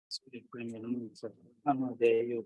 sì, quindi non inizio. Amadeo.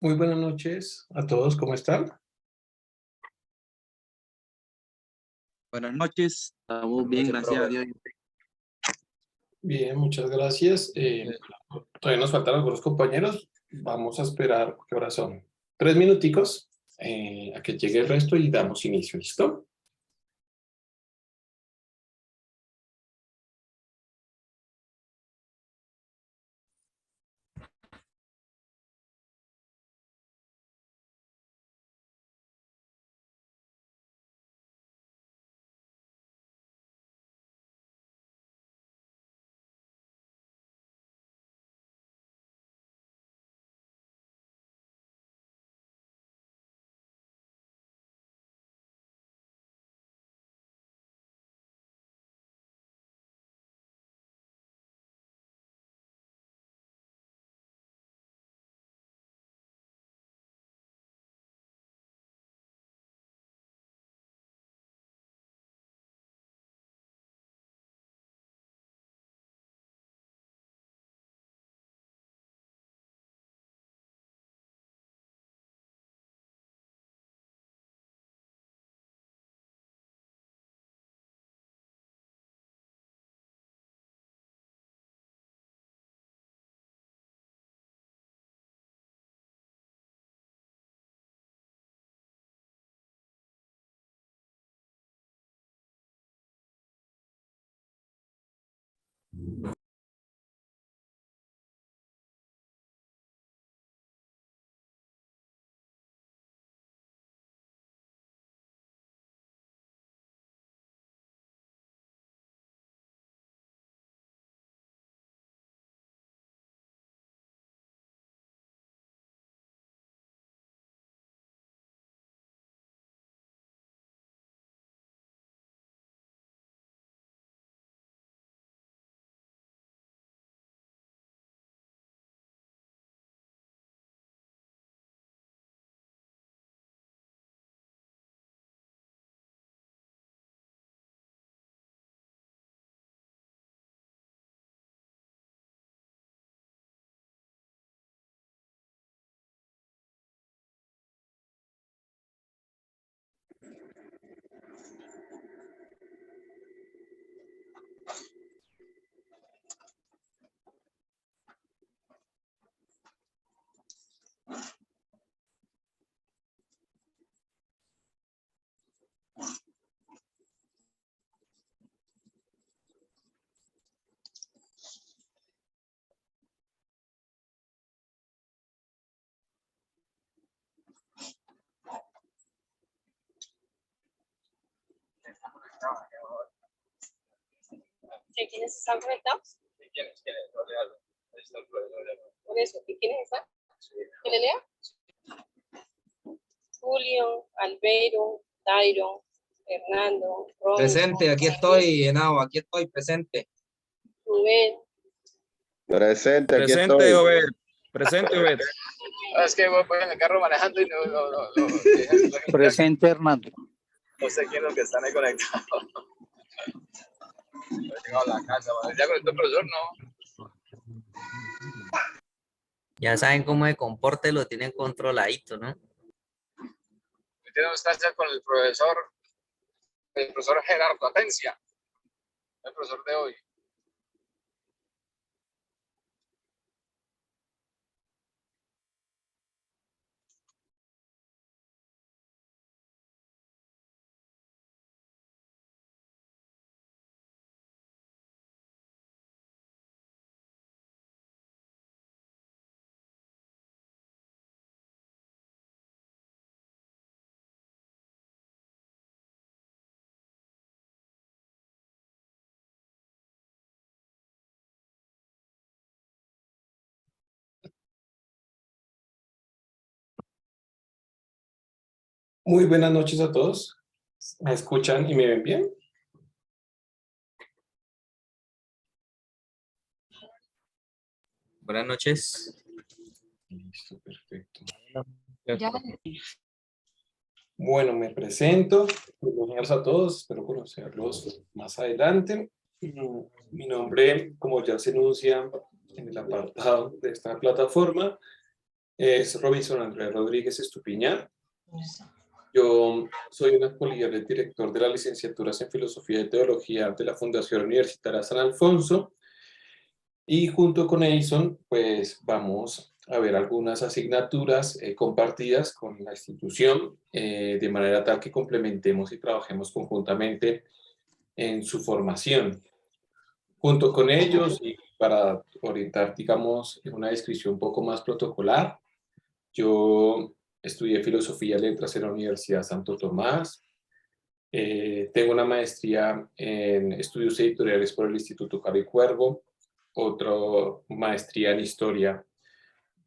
Muy buenas noches a todos, ¿cómo están? Buenas noches, estamos bien, gracias a Dios. Bien, muchas gracias. Todavía nos faltan algunos compañeros. Vamos a esperar, ¿qué horas son? 3 minuticos a que llegue el resto y damos inicio, ¿listo? ¿Quiénes están conectados? ¿Quiénes? Ahí está el problema. Por eso, ¿y quiénes están? ¿Que le lea? Julio, Albero, Tyron, Fernando, Ron, Presente, aquí estoy, Henao, aquí estoy presente. Rubén. Presente, aquí Presente, estoy. Obed. Presente, Obed. Es que voy en el carro manejando y no Presente, Hernando. no sé quién es los que están ahí conectados. No he llegado a la casa, ya conectó el profesor, no. Ya saben cómo se comporte, lo tienen controladito, ¿no? Tiene instancias con el profesor Gerardo Atencia, el profesor de hoy. Muy buenas noches a todos. ¿Me escuchan y me ven bien? Buenas noches. Listo, perfecto. Ya. Bueno, me presento. Buenos días a todos. Espero conocerlos más adelante. Mi nombre, como ya se anuncia en el apartado de esta plataforma, es Robinson Andrés Rodríguez Estupiñán. Yo soy un actualidad el director de las licenciaturas en Filosofía y Teología de la Fundación Universitaria San Alfonso. Y junto con Edison, pues vamos a ver algunas asignaturas compartidas con la institución, de manera tal que complementemos y trabajemos conjuntamente en su formación. Junto con ellos, y para orientar, digamos, una descripción un poco más protocolar, yo estudié Filosofía y Letras en la Universidad Santo Tomás. Tengo una maestría en Estudios Editoriales por el Instituto Caro Cuervo, otra maestría en Historia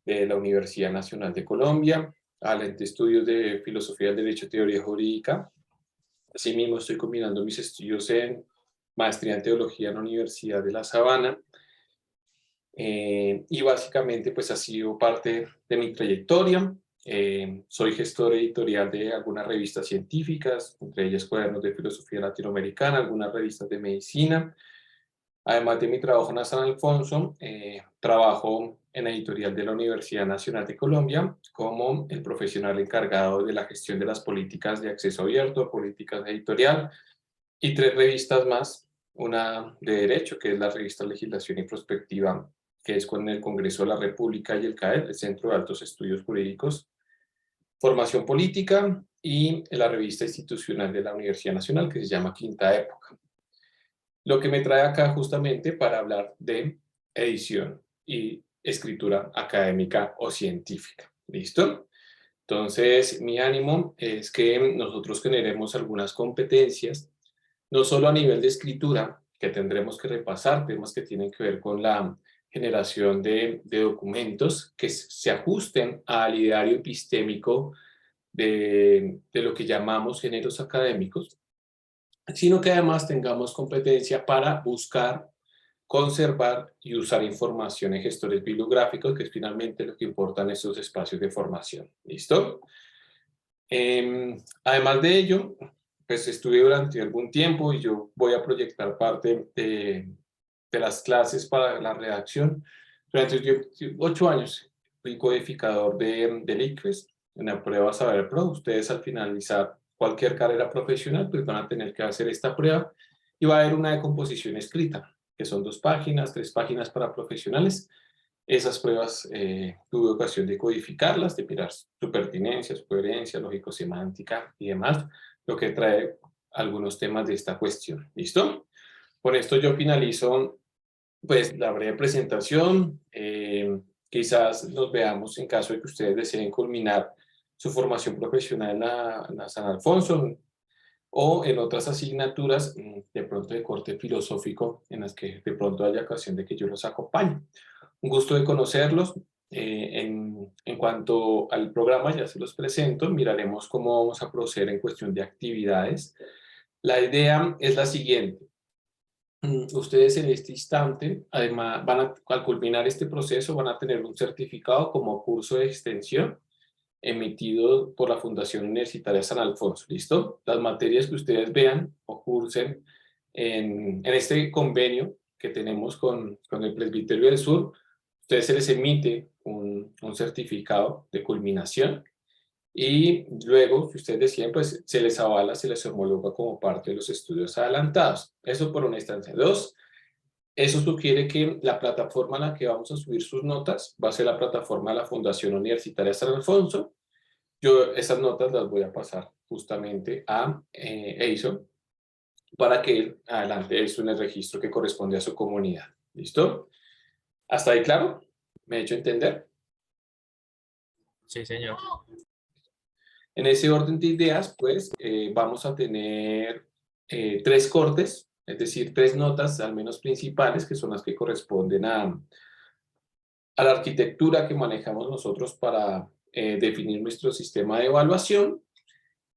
de la Universidad Nacional de Colombia, alente estudios de Filosofía del Derecho y Teoría Jurídica. Asimismo, estoy combinando mis estudios en maestría en Teología en la Universidad de La Sabana. Y básicamente, pues ha sido parte de mi trayectoria. Soy gestor editorial de algunas revistas científicas, entre ellas Cuadernos de Filosofía Latinoamericana, algunas revistas de medicina. Además de mi trabajo en San Alfonso, trabajo en la editorial de la Universidad Nacional de Colombia como el profesional encargado de la gestión de las políticas de acceso abierto, políticas editorial, y 3 revistas más, una de Derecho, que es la revista Legislación y Prospectiva, que es con el Congreso de la República y el CAED, el Centro de Altos Estudios Jurídicos, Formación Política, y la revista institucional de la Universidad Nacional, que se llama Quinta Época. Lo que me trae acá justamente para hablar de edición y escritura académica o científica. ¿Listo? Entonces, mi ánimo es que nosotros generemos algunas competencias, no solo a nivel de escritura, que tendremos que repasar, temas que tienen que ver con la generación de documentos que se ajusten al ideario epistémico de lo que llamamos géneros académicos, sino que además tengamos competencia para buscar, conservar y usar información en gestores bibliográficos, que es finalmente lo que importa en estos espacios de formación. ¿Listo? Además de ello, pues estuve durante algún tiempo y yo voy a proyectar parte de las clases para la redacción. Durante 8 años fui codificador del ICFES, en la prueba Saber Pro. Ustedes al finalizar cualquier carrera profesional, pues van a tener que hacer esta prueba y va a haber una de composición escrita, que son 2 páginas, 3 páginas para profesionales. Esas pruebas tuve ocasión de codificarlas, de mirar su pertinencia, su coherencia, lógico-semántica y demás, lo que trae algunos temas de esta cuestión. ¿Listo? Con esto yo finalizo pues la breve presentación. Quizás nos veamos en caso de que ustedes deseen culminar su formación profesional en la San Alfonso o en otras asignaturas de pronto de corte filosófico en las que de pronto haya ocasión de que yo los acompañe. Un gusto de conocerlos. En cuanto al programa, ya se los presento, miraremos cómo vamos a proceder en cuestión de actividades. La idea es la siguiente. Ustedes en este instante, además, al culminar este proceso, van a tener un certificado como curso de extensión emitido por la Fundación Universitaria San Alfonso. ¿Listo? Las materias que ustedes vean o cursen en este convenio que tenemos con el Presbiterio del Sur, ustedes se les emite un certificado de culminación y luego, si ustedes deciden, pues se les avala, se les homologa como parte de los estudios adelantados. Eso por una instancia. 2, eso sugiere que la plataforma en la que vamos a subir sus notas va a ser la plataforma de la Fundación Universitaria San Alfonso. Yo esas notas las voy a pasar justamente a Edison para que él adelante eso en el registro que corresponde a su comunidad. ¿Listo? ¿Hasta ahí claro? ¿Me he hecho entender? Sí, señor. En ese orden de ideas, pues, vamos a tener 3 cortes, es decir, 3 notas, al menos principales, que son las que corresponden a la arquitectura que manejamos nosotros para definir nuestro sistema de evaluación.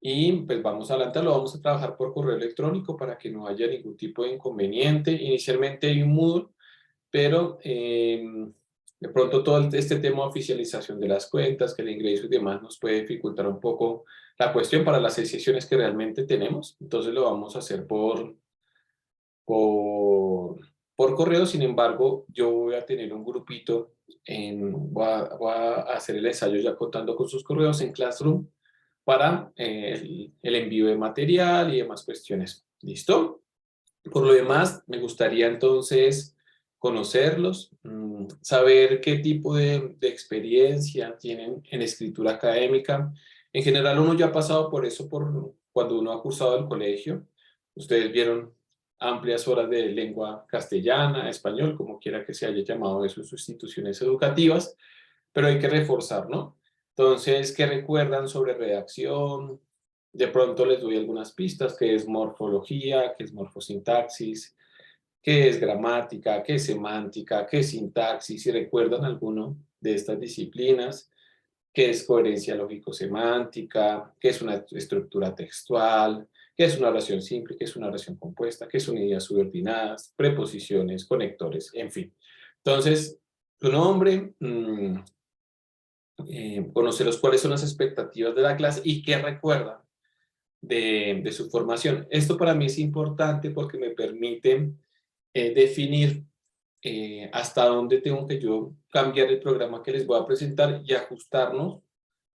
Y pues vamos a adelantarlo, vamos a trabajar por correo electrónico para que no haya ningún tipo de inconveniente. Inicialmente hay un Moodle, pero de pronto todo este tema de oficialización de las cuentas, que el ingreso y demás nos puede dificultar un poco la cuestión para las 6 sesiones que realmente tenemos. Entonces lo vamos a hacer por correo. Sin embargo, yo voy a tener un grupito, voy a hacer el ensayo ya contando con sus correos en Classroom para el envío de material y demás cuestiones. ¿Listo? Por lo demás, me gustaría entonces conocerlos, saber qué tipo de experiencia tienen en escritura académica. En general, uno ya ha pasado por eso cuando uno ha cursado el colegio. Ustedes vieron amplias horas de lengua castellana, español, como quiera que se haya llamado eso en sus instituciones educativas, pero hay que reforzar, ¿no? Entonces, ¿qué recuerdan sobre redacción? De pronto les doy algunas pistas, qué es morfología, qué es morfosintaxis, qué es gramática, qué es semántica, qué es sintaxis, si recuerdan alguno de estas disciplinas, qué es coherencia lógico-semántica, qué es una estructura textual, qué es una oración simple, qué es una oración compuesta, qué son unidades subordinadas, preposiciones, conectores, en fin. Entonces, tu nombre, conocer cuáles son las expectativas de la clase y qué recuerdan de su formación. Esto para mí es importante porque me permite definir hasta dónde tengo que yo cambiar el programa que les voy a presentar y ajustarnos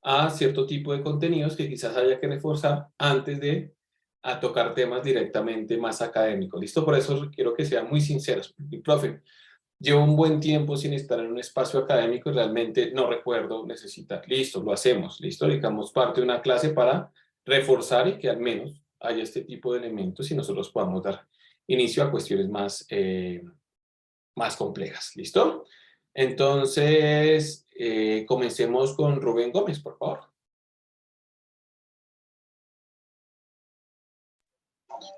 a cierto tipo de contenidos que quizás haya que reforzar antes de tocar temas directamente más académicos. ¿Listo? Por eso quiero que sean muy sinceros. Mi profe, llevo un buen tiempo sin estar en un espacio académico y realmente no recuerdo necesitar. Listo, lo hacemos. Listo, dedicamos parte de una clase para reforzar y que al menos haya este tipo de elementos y nosotros podamos dar inicio a cuestiones más complejas. ¿Listo? Entonces, comencemos con Rubén Gómez, por favor.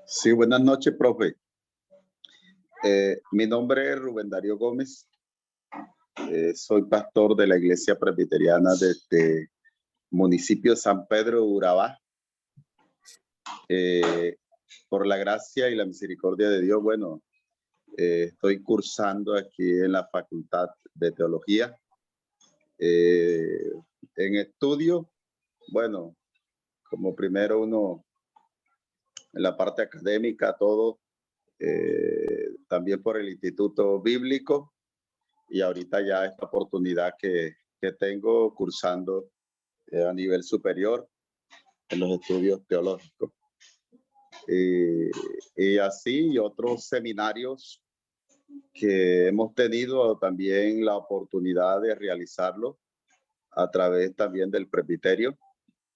Sí, buenas noches, profe. Mi nombre es Rubén Darío Gómez. Soy pastor de la Iglesia Presbiteriana de este municipio de San Pedro de Urabá. Por la gracia y la misericordia de Dios, bueno, estoy cursando aquí en la Facultad de Teología. En estudio, bueno, como primero uno en la parte académica, todo, también por el Instituto Bíblico y ahorita ya esta oportunidad que tengo cursando a nivel superior en los estudios teológicos. Y así y otros seminarios que hemos tenido también la oportunidad de realizarlo a través también del presbiterio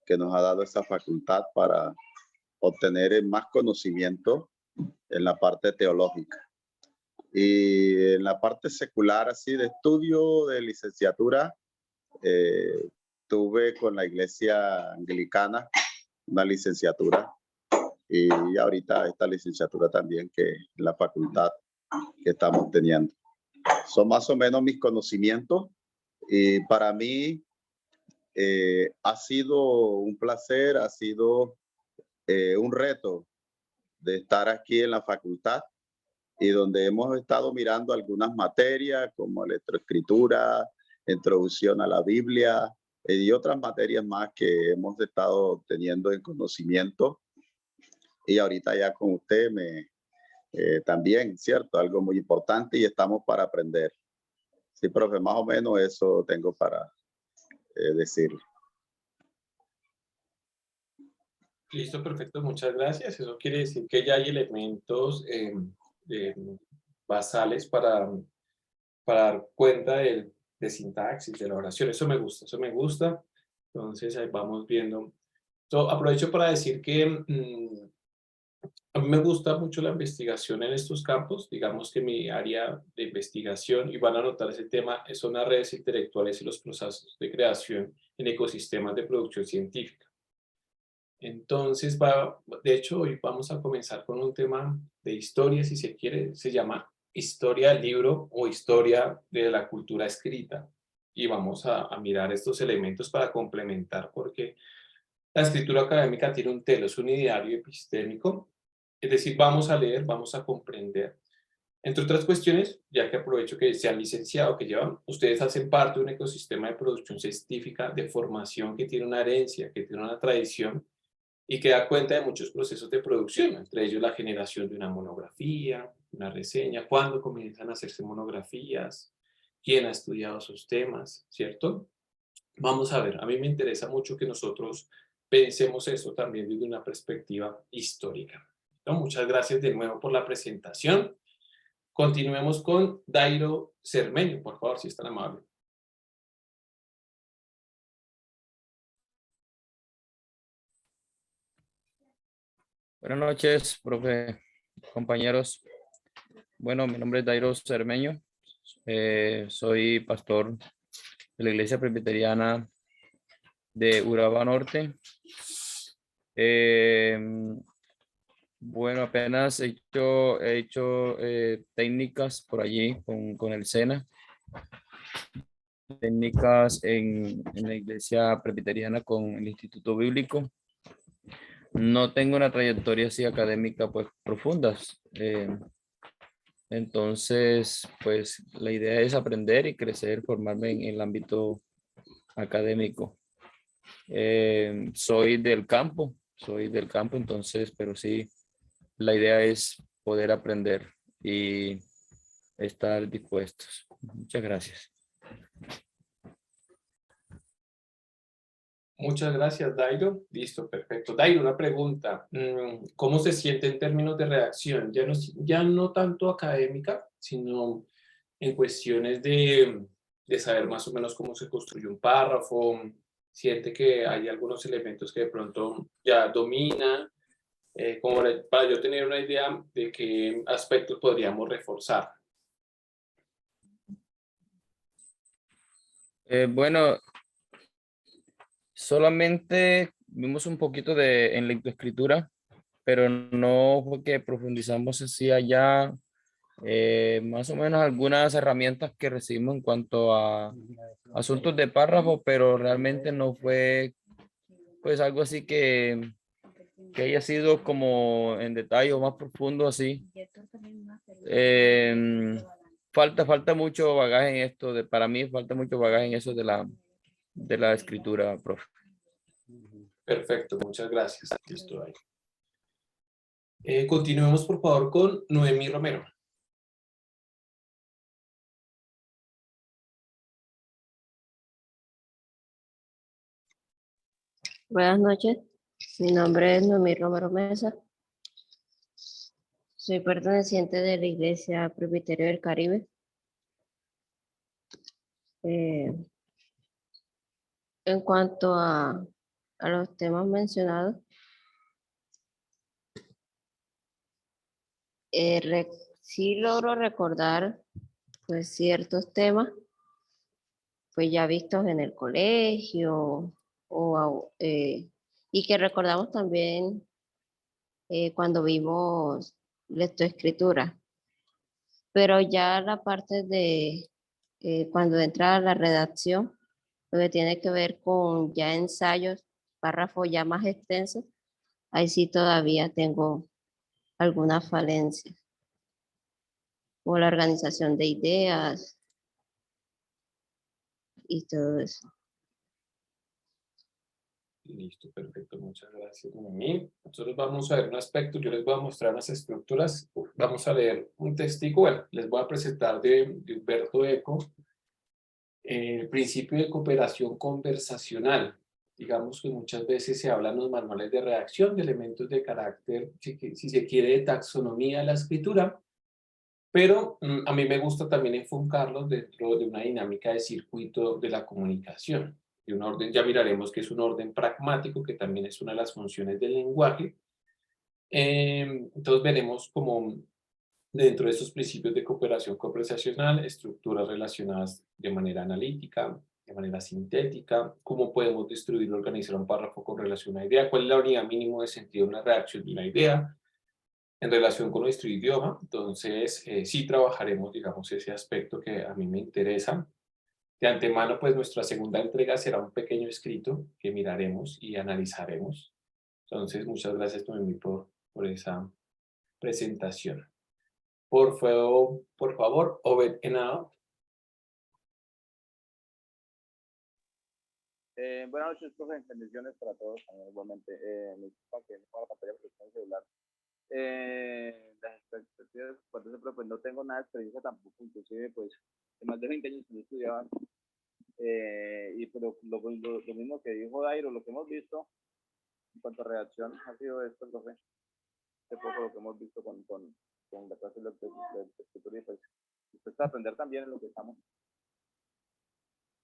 que nos ha dado esa facultad para obtener más conocimiento en la parte teológica. Y en la parte secular, así de estudio de licenciatura, tuve con la iglesia anglicana una licenciatura y ahorita esta licenciatura también que es la facultad que estamos teniendo. Son más o menos mis conocimientos y para mí ha sido un placer, ha sido un reto de estar aquí en la facultad y donde hemos estado mirando algunas materias como electroescritura, introducción a la Biblia y otras materias más que hemos estado teniendo en conocimiento. Y ahorita ya con usted también, ¿cierto? Algo muy importante y estamos para aprender. Sí, profe, más o menos eso tengo para decirle. Listo, perfecto, muchas gracias. Eso quiere decir que ya hay elementos basales para dar cuenta de sintaxis, de la oración. Eso me gusta, eso me gusta. Entonces ahí vamos viendo. Aprovecho para decir que a mí me gusta mucho la investigación en estos campos. Digamos que mi área de investigación, y van a notar ese tema, son las redes intelectuales y los procesos de creación en ecosistemas de producción científica. Entonces, de hecho, hoy vamos a comenzar con un tema de historia, si se quiere, se llama historia del libro o historia de la cultura escrita. Y vamos a mirar estos elementos para complementar, porque La escritura académica tiene un telos, un ideario epistémico, es decir, vamos a leer, vamos a comprender. Entre otras cuestiones, ya que aprovecho que sean licenciados, que llevan, ustedes hacen parte de un ecosistema de producción científica, de formación que tiene una herencia, que tiene una tradición y que da cuenta de muchos procesos de producción, entre ellos la generación de una monografía, una reseña, cuándo comienzan a hacerse monografías, quién ha estudiado esos temas, ¿cierto? Vamos a ver, a mí me interesa mucho que nosotros pensemos eso también desde una perspectiva histórica. ¿No? Muchas gracias de nuevo por la presentación. Continuemos con Dairo Cermeño, por favor, si es tan amable. Buenas noches, profe, compañeros. Bueno, mi nombre es Dairo Cermeño. Soy pastor de la Iglesia Presbiteriana de Urabá Norte. Bueno, apenas he hecho técnicas por allí con el SENA. Técnicas en la Iglesia Presbiteriana con el Instituto Bíblico. No tengo una trayectoria así académica pues profundas. Entonces, pues la idea es aprender y crecer, formarme en el ámbito académico. Soy del campo, entonces, pero sí, la idea es poder aprender y estar dispuestos. Muchas gracias. Muchas gracias, Dairo. Listo, perfecto. Dairo, una pregunta. ¿Cómo se siente en términos de redacción? Ya no tanto académica, sino en cuestiones de saber más o menos cómo se construye un párrafo. ¿Siente que hay algunos elementos que de pronto ya domina? Para yo tener una idea de qué aspectos podríamos reforzar. Bueno, solamente vimos un poquito en lectoescritura, pero no fue que profundizamos así allá. Más o menos algunas herramientas que recibimos en cuanto a asuntos de párrafo, pero realmente no fue pues algo así que haya sido como en detalle o más profundo así. Falta mucho bagaje en esto, para mí falta mucho bagaje en eso de la escritura, profe. Perfecto, muchas gracias. Listo, ahí. Continuemos, por favor, con Noemí Romero. Buenas noches, mi nombre es Noemí Romero Mesa. Soy perteneciente de la Iglesia Presbiterio del Caribe. En cuanto a los temas mencionados, sí logro recordar pues ciertos temas pues ya vistos en el colegio y que recordamos también cuando vimos lectoescritura. Pero ya la parte de cuando entra la redacción, lo que tiene que ver con ya ensayos, párrafos ya más extensos, ahí sí todavía tengo algunas falencias. O la organización de ideas y todo eso. Listo, perfecto, muchas gracias, Noemí. Nosotros vamos a ver un aspecto, yo les voy a mostrar unas estructuras, vamos a leer un textico, bueno, les voy a presentar de Humberto Eco, el principio de cooperación conversacional. Digamos que muchas veces se habla en los manuales de redacción de elementos de carácter, si se quiere, de taxonomía de la escritura, pero a mí me gusta también enfocarlos dentro de una dinámica de circuito de la comunicación. De un orden, ya miraremos que es un orden pragmático, que también es una de las funciones del lenguaje. Entonces veremos cómo dentro de estos principios de cooperación conversacional, estructuras relacionadas de manera analítica, de manera sintética, cómo podemos destruir o organizar un párrafo con relación a una idea, cuál es la unidad mínima de sentido de una redacción de una idea, en relación con nuestro idioma. Entonces sí trabajaremos, digamos, ese aspecto que a mí me interesa. De antemano, pues nuestra segunda entrega será un pequeño escrito que miraremos y analizaremos. Entonces, muchas gracias Noemí por esa presentación. Por favor, Obed Henao. Buenas noches, profe. Bendiciones para todos. Igualmente, me disculpa que no para la pantalla porque está en el celular. Las expectativas, pues no tengo nada de experiencia tampoco, inclusive pues de más de 20 años que yo estudiaba. Y pues lo mismo que dijo Dairo, lo que hemos visto en cuanto a redacción ha sido esto, profe. De poco lo que hemos visto con la clase de escritura y pues dispuesto a aprender también en lo que estamos.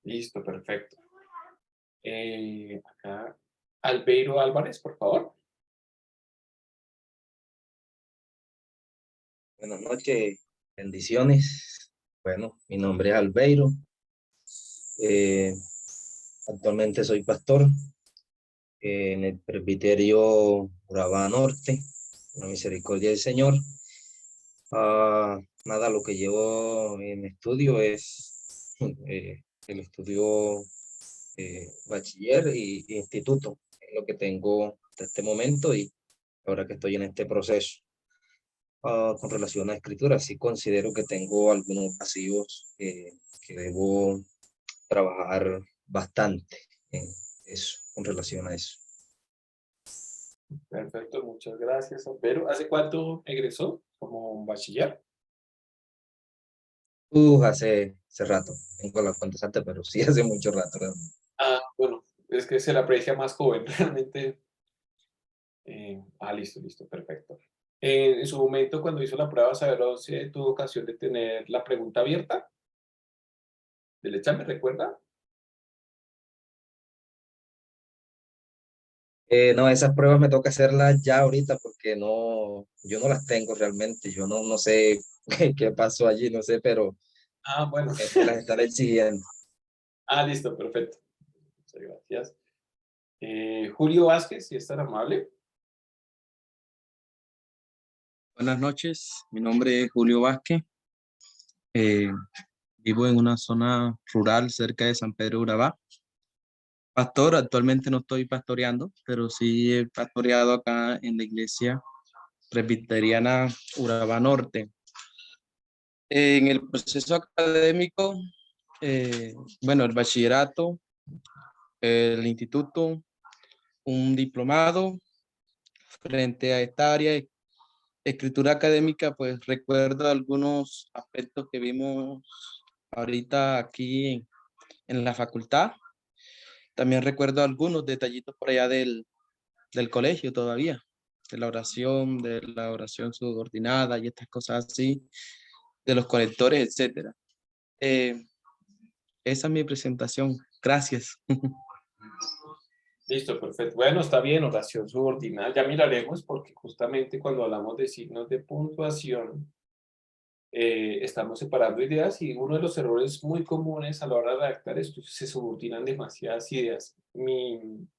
Listo, perfecto. Acá, Albeiro Álvarez, por favor. Buenas noches, bendiciones. Bueno, mi nombre es Albeiro. Actualmente soy pastor en el presbiterio Urabá Norte, la misericordia del Señor. Nada, lo que llevo en estudio es el estudio bachiller y instituto, es lo que tengo hasta este momento y ahora que estoy en este proceso. Con relación a escritura, sí considero que tengo algunos vacíos que debo trabajar bastante en eso, con relación a eso. Perfecto, muchas gracias, Albeiro. ¿Hace cuánto egresó como bachiller? Hace rato, tengo la cuenta antes, pero sí hace mucho rato. Realmente. Bueno, es que se le aprecia más joven, realmente. Listo, perfecto. En su momento, cuando hizo la prueba Saber 11, tuvo ocasión de tener la pregunta abierta del examen, ¿recuerda? No, esas pruebas me toca hacerlas ya ahorita porque yo no las tengo realmente. Yo no sé qué pasó allí, no sé, pero Bueno. me las estaré exigiendo. Listo, perfecto. Muchas gracias. Julio Vázquez, si es tan amable. Buenas noches, mi nombre es Julio Vázquez. Vivo en una zona rural cerca de San Pedro de Urabá. Pastor, actualmente no estoy pastoreando, pero sí he pastoreado acá en la iglesia presbiteriana Urabá Norte. En el proceso académico, bueno, el bachillerato, el instituto, un diplomado. Frente a esta área de escritura académica, pues recuerdo algunos aspectos que vimos ahorita aquí en la facultad. También recuerdo algunos detallitos por allá del colegio todavía, de la oración subordinada y estas cosas así, de los conectores, etcétera. Esa es mi presentación. Gracias. Listo, perfecto. Bueno, está bien, oración subordinada. Ya miraremos porque justamente cuando hablamos de signos de puntuación, estamos separando ideas y uno de los errores muy comunes a la hora de redactar esto es que se subordinan demasiadas ideas. Mi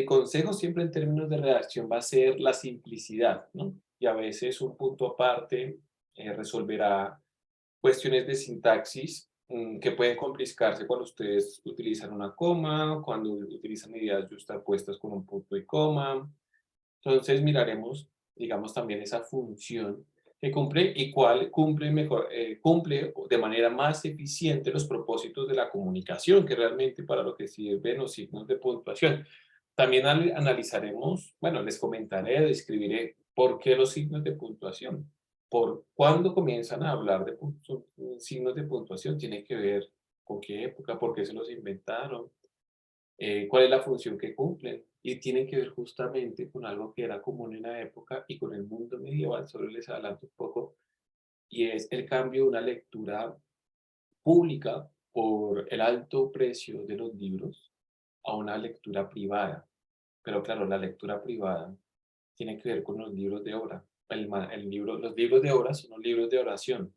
consejo siempre en términos de redacción va a ser la simplicidad, ¿no? Y a veces un punto aparte resolverá cuestiones de sintaxis que pueden complicarse cuando ustedes utilizan una coma, cuando utilizan ideas justapuestas con un punto y coma. Entonces miraremos, digamos, también esa función que cumple y cuál cumple mejor, cumple de manera más eficiente los propósitos de la comunicación, que realmente para lo que sirven los signos de puntuación. También analizaremos, bueno, les comentaré, describiré por qué los signos de puntuación. Por cuándo comienzan a hablar de signos de puntuación, tiene que ver con qué época, por qué se los inventaron, cuál es la función que cumplen. Y tiene que ver justamente con algo que era común en la época y con el mundo medieval, solo les adelanto un poco, y es el cambio de una lectura pública por el alto precio de los libros a una lectura privada. Pero claro, la lectura privada tiene que ver con los libros de obra. Los libros de obra son los libros de oración.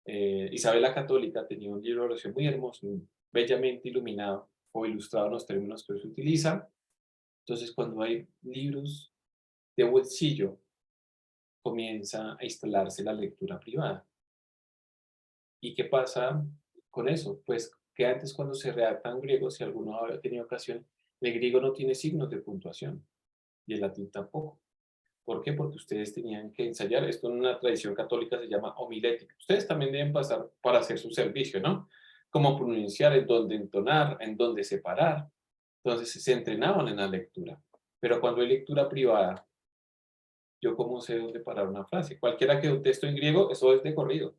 Isabel la Católica tenía un libro de oración muy hermoso, bellamente iluminado o ilustrado en los términos que se utilizan. Entonces, cuando hay libros de bolsillo, comienza a instalarse la lectura privada. ¿Y qué pasa con eso, pues que antes cuando se redacta en griego, si alguno había tenido ocasión, el griego no tiene signos de puntuación y el latín tampoco. ¿Por qué? Porque ustedes tenían que ensayar. Esto en una tradición católica se llama homilética. Ustedes también deben pasar para hacer su servicio, ¿no? Cómo pronunciar, en dónde entonar, en dónde separar. Entonces se entrenaban en la lectura. Pero cuando hay lectura privada, yo cómo sé dónde parar una frase. Cualquiera que dé un texto en griego, eso es de corrido.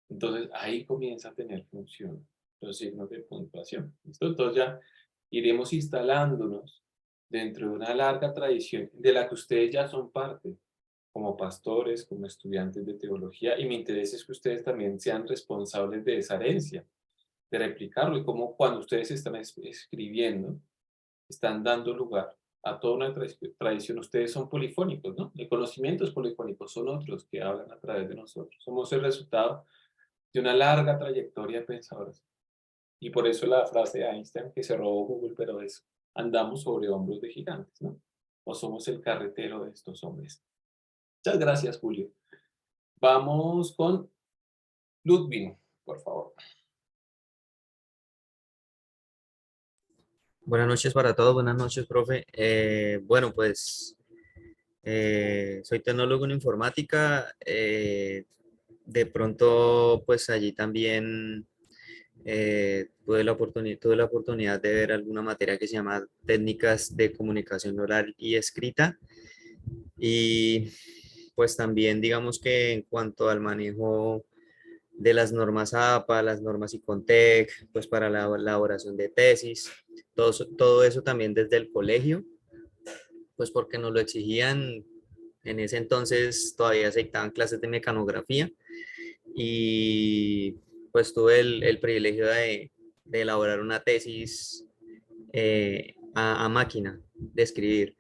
Entonces ahí comienza a tener función los signos de puntuación. ¿Listo? Entonces ya iremos instalándonos dentro de una larga tradición de la que ustedes ya son parte, como pastores, como estudiantes de teología, y mi interés es que ustedes también sean responsables de esa herencia, de replicarlo, y como cuando ustedes están escribiendo, están dando lugar a toda una tradición. Ustedes son polifónicos, ¿no? El conocimiento es polifónico, son otros que hablan a través de nosotros. Somos el resultado de una larga trayectoria de pensadores. Y por eso la frase de Einstein que se robó Google, pero es, andamos sobre hombros de gigantes, ¿no? O somos el carretero de estos hombres. Muchas gracias, Julio. Vamos con Ludwig, por favor. Buenas noches para todos, buenas noches, profe. Bueno, pues soy tecnólogo en informática. De pronto, pues allí también tuve la oportunidad de ver alguna materia que se llama Técnicas de Comunicación Oral y Escrita. Y pues también digamos que en cuanto al manejo de las normas APA, las normas ICONTEC, pues para la elaboración de tesis, todo eso también desde el colegio, pues porque nos lo exigían. En ese entonces todavía se dictaban clases de mecanografía y pues tuve el privilegio de elaborar una tesis a máquina de escribir.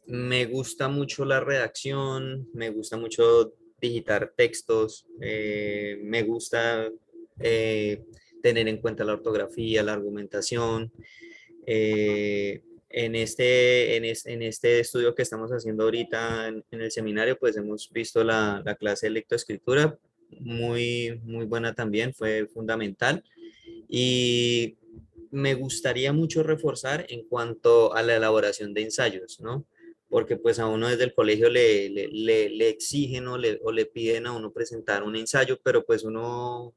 Me gusta mucho la redacción, me gusta mucho digitar textos, me gusta tener en cuenta la ortografía, la argumentación. En este estudio que estamos haciendo ahorita en el seminario, pues hemos visto la clase de lectoescritura, muy buena también, fue fundamental. Y me gustaría mucho reforzar en cuanto a la elaboración de ensayos, ¿no? Porque pues a uno desde el colegio le exigen o le piden a uno presentar un ensayo, pero pues uno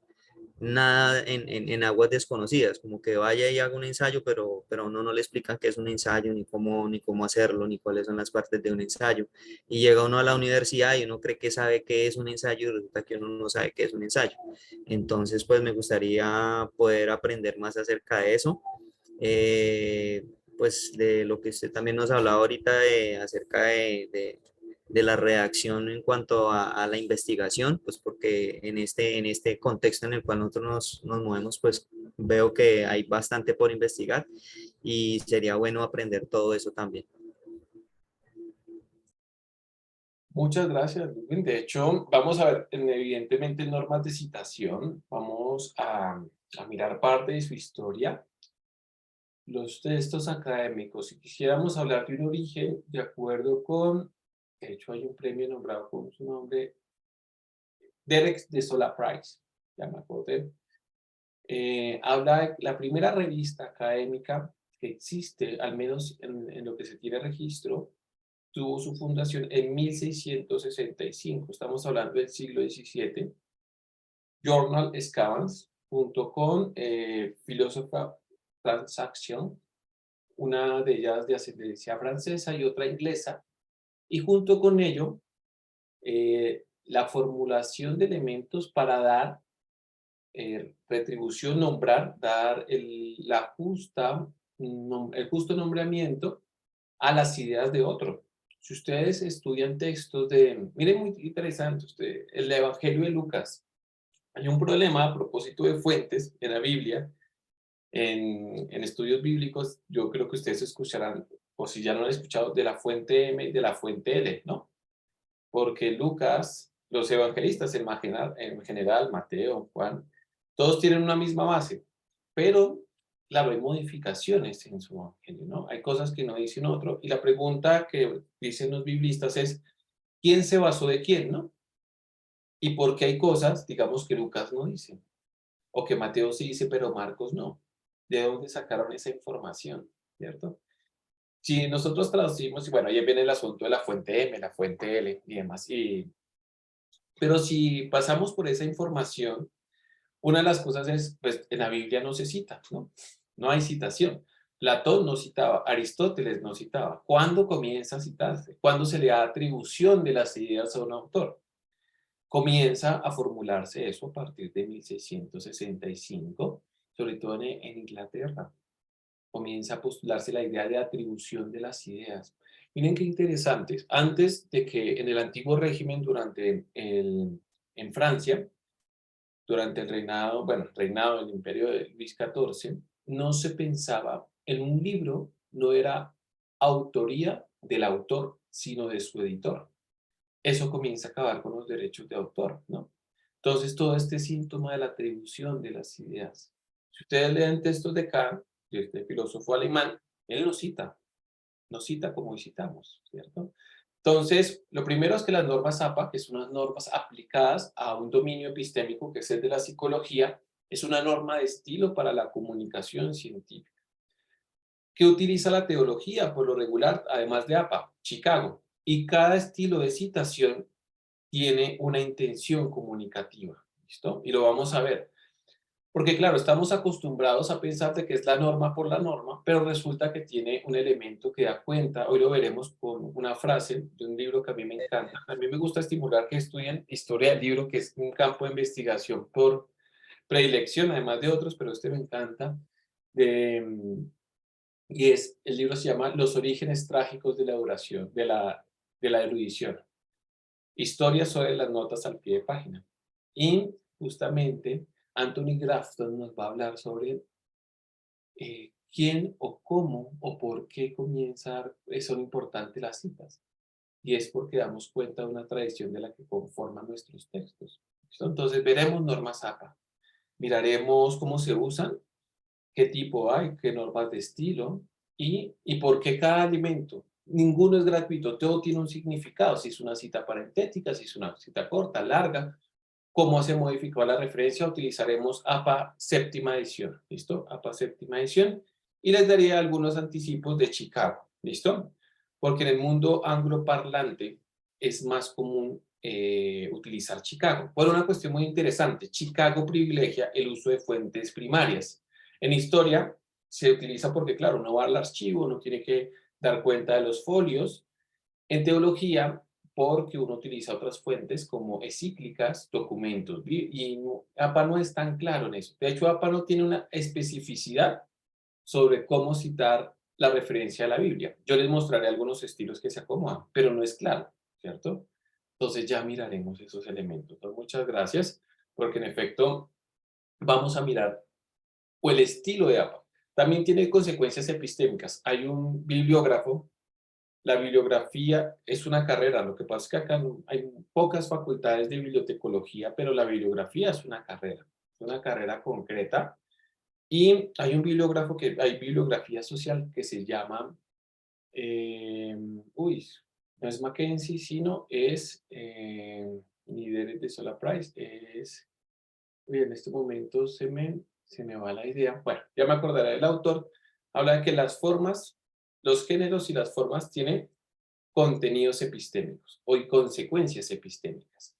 nada en aguas desconocidas, como que vaya y haga un ensayo, pero a uno no le explican qué es un ensayo, ni cómo hacerlo, ni cuáles son las partes de un ensayo. Y llega uno a la universidad y uno cree que sabe qué es un ensayo y resulta que uno no sabe qué es un ensayo. Entonces, pues me gustaría poder aprender más acerca de eso. Pues de lo que usted también nos hablaba ahorita acerca de la redacción en cuanto a la investigación, pues porque en este contexto en el cual nosotros nos movemos, pues veo que hay bastante por investigar y sería bueno aprender todo eso también. Muchas gracias, Ludwig. De hecho, vamos a ver, evidentemente, normas de citación. Vamos a mirar parte de su historia. Los textos académicos, si quisiéramos hablar de un origen, de acuerdo con, de hecho hay un premio nombrado con su nombre, Derek de Sola Price, ya me acordé, habla de la primera revista académica que existe, al menos en lo que se tiene registro, tuvo su fundación en 1665, estamos hablando del siglo XVII, Journal Scavans, junto con Philosopher Transaction, una de ellas de ascendencia francesa y otra inglesa, y junto con ello, la formulación de elementos para dar retribución, nombrar, dar el justo nombramiento a las ideas de otro. Si ustedes estudian textos miren, muy interesante, el Evangelio de Lucas, hay un problema a propósito de fuentes en la Biblia, en estudios bíblicos, yo creo que ustedes escucharán, o si ya no han escuchado, de la fuente M y de la fuente L, ¿no? Porque Lucas, los evangelistas en general, Mateo, Juan, todos tienen una misma base, pero claro, hay modificaciones en su evangelio, ¿no? Hay cosas que no dicen otro, y la pregunta que dicen los biblistas es, ¿quién se basó de quién, no? y por qué hay cosas, digamos, que Lucas no dice, o que Mateo sí dice, pero Marcos no. ¿De dónde sacaron esa información? ¿Cierto? Si nosotros traducimos, y bueno, ahí viene el asunto de la fuente M, la fuente L y demás, pero si pasamos por esa información, una de las cosas es, pues en la Biblia no se cita, ¿no? No hay citación. Platón no citaba, Aristóteles no citaba. ¿Cuándo comienza a citarse? ¿Cuándo se le da atribución de las ideas a un autor? Comienza a formularse eso a partir de 1665, sobre todo en Inglaterra. Comienza a postularse la idea de atribución de las ideas. Miren qué interesantes. Antes de que en el antiguo régimen, en Francia, durante el reinado, bueno, el reinado del imperio de Luis XIV, no se pensaba en un libro, no era autoría del autor, sino de su editor. Eso comienza a acabar con los derechos de autor, ¿no? Entonces, todo este síntoma de la atribución de las ideas. Si ustedes leen textos de Kant, de este filósofo alemán, él no cita como hoy citamos, ¿cierto? Entonces, lo primero es que las normas APA, que son unas normas aplicadas a un dominio epistémico que es el de la psicología, es una norma de estilo para la comunicación científica. ¿Qué utiliza la teología por lo regular, además de APA? Chicago. Y cada estilo de citación tiene una intención comunicativa, ¿listo? Y lo vamos a ver. Porque claro, estamos acostumbrados a pensar de que es la norma por la norma, pero resulta que tiene un elemento que da cuenta. Hoy lo veremos con una frase de un libro que a mí me encanta. A mí me gusta estimular que estudien historia del libro, que es un campo de investigación por predilección, además de otros, pero este me encanta. El libro se llama Los orígenes trágicos de la duración, de la erudición. Historia sobre las notas al pie de página. Y justamente Anthony Grafton nos va a hablar sobre quién o cómo o por qué son importantes las citas. Y es porque damos cuenta de una tradición de la que conforman nuestros textos. ¿Listo? Entonces veremos normas APA. Miraremos cómo se usan, qué tipo hay, qué normas de estilo y por qué cada alimento. Ninguno es gratuito, todo tiene un significado. Si es una cita parentética, si es una cita corta, larga. ¿Cómo se modificó la referencia? Utilizaremos APA séptima edición, ¿listo? APA séptima edición. Y les daría algunos anticipos de Chicago, ¿listo? Porque en el mundo angloparlante es más común utilizar Chicago. Por una cuestión muy interesante, Chicago privilegia el uso de fuentes primarias. En historia se utiliza porque, claro, no va al archivo, no tiene que dar cuenta de los folios. En teología, porque uno utiliza otras fuentes como encíclicas, documentos, y APA no es tan claro en eso. De hecho, APA no tiene una especificidad sobre cómo citar la referencia a la Biblia. Yo les mostraré algunos estilos que se acomodan, pero no es claro, ¿cierto? Entonces ya miraremos esos elementos. Entonces, muchas gracias, porque en efecto vamos a mirar o el estilo de APA. También tiene consecuencias epistémicas. Hay un bibliógrafo. La bibliografía es una carrera, lo que pasa es que acá hay pocas facultades de bibliotecología, pero la bibliografía es una carrera concreta. Y hay un bibliógrafo hay bibliografía social que se llama, no es Mackenzie, sino es, ni de Sola Price, en este momento se me va la idea, bueno, ya me acordaré del autor, habla de que las formas, los géneros y las formas tienen contenidos epistémicos o consecuencias epistémicas.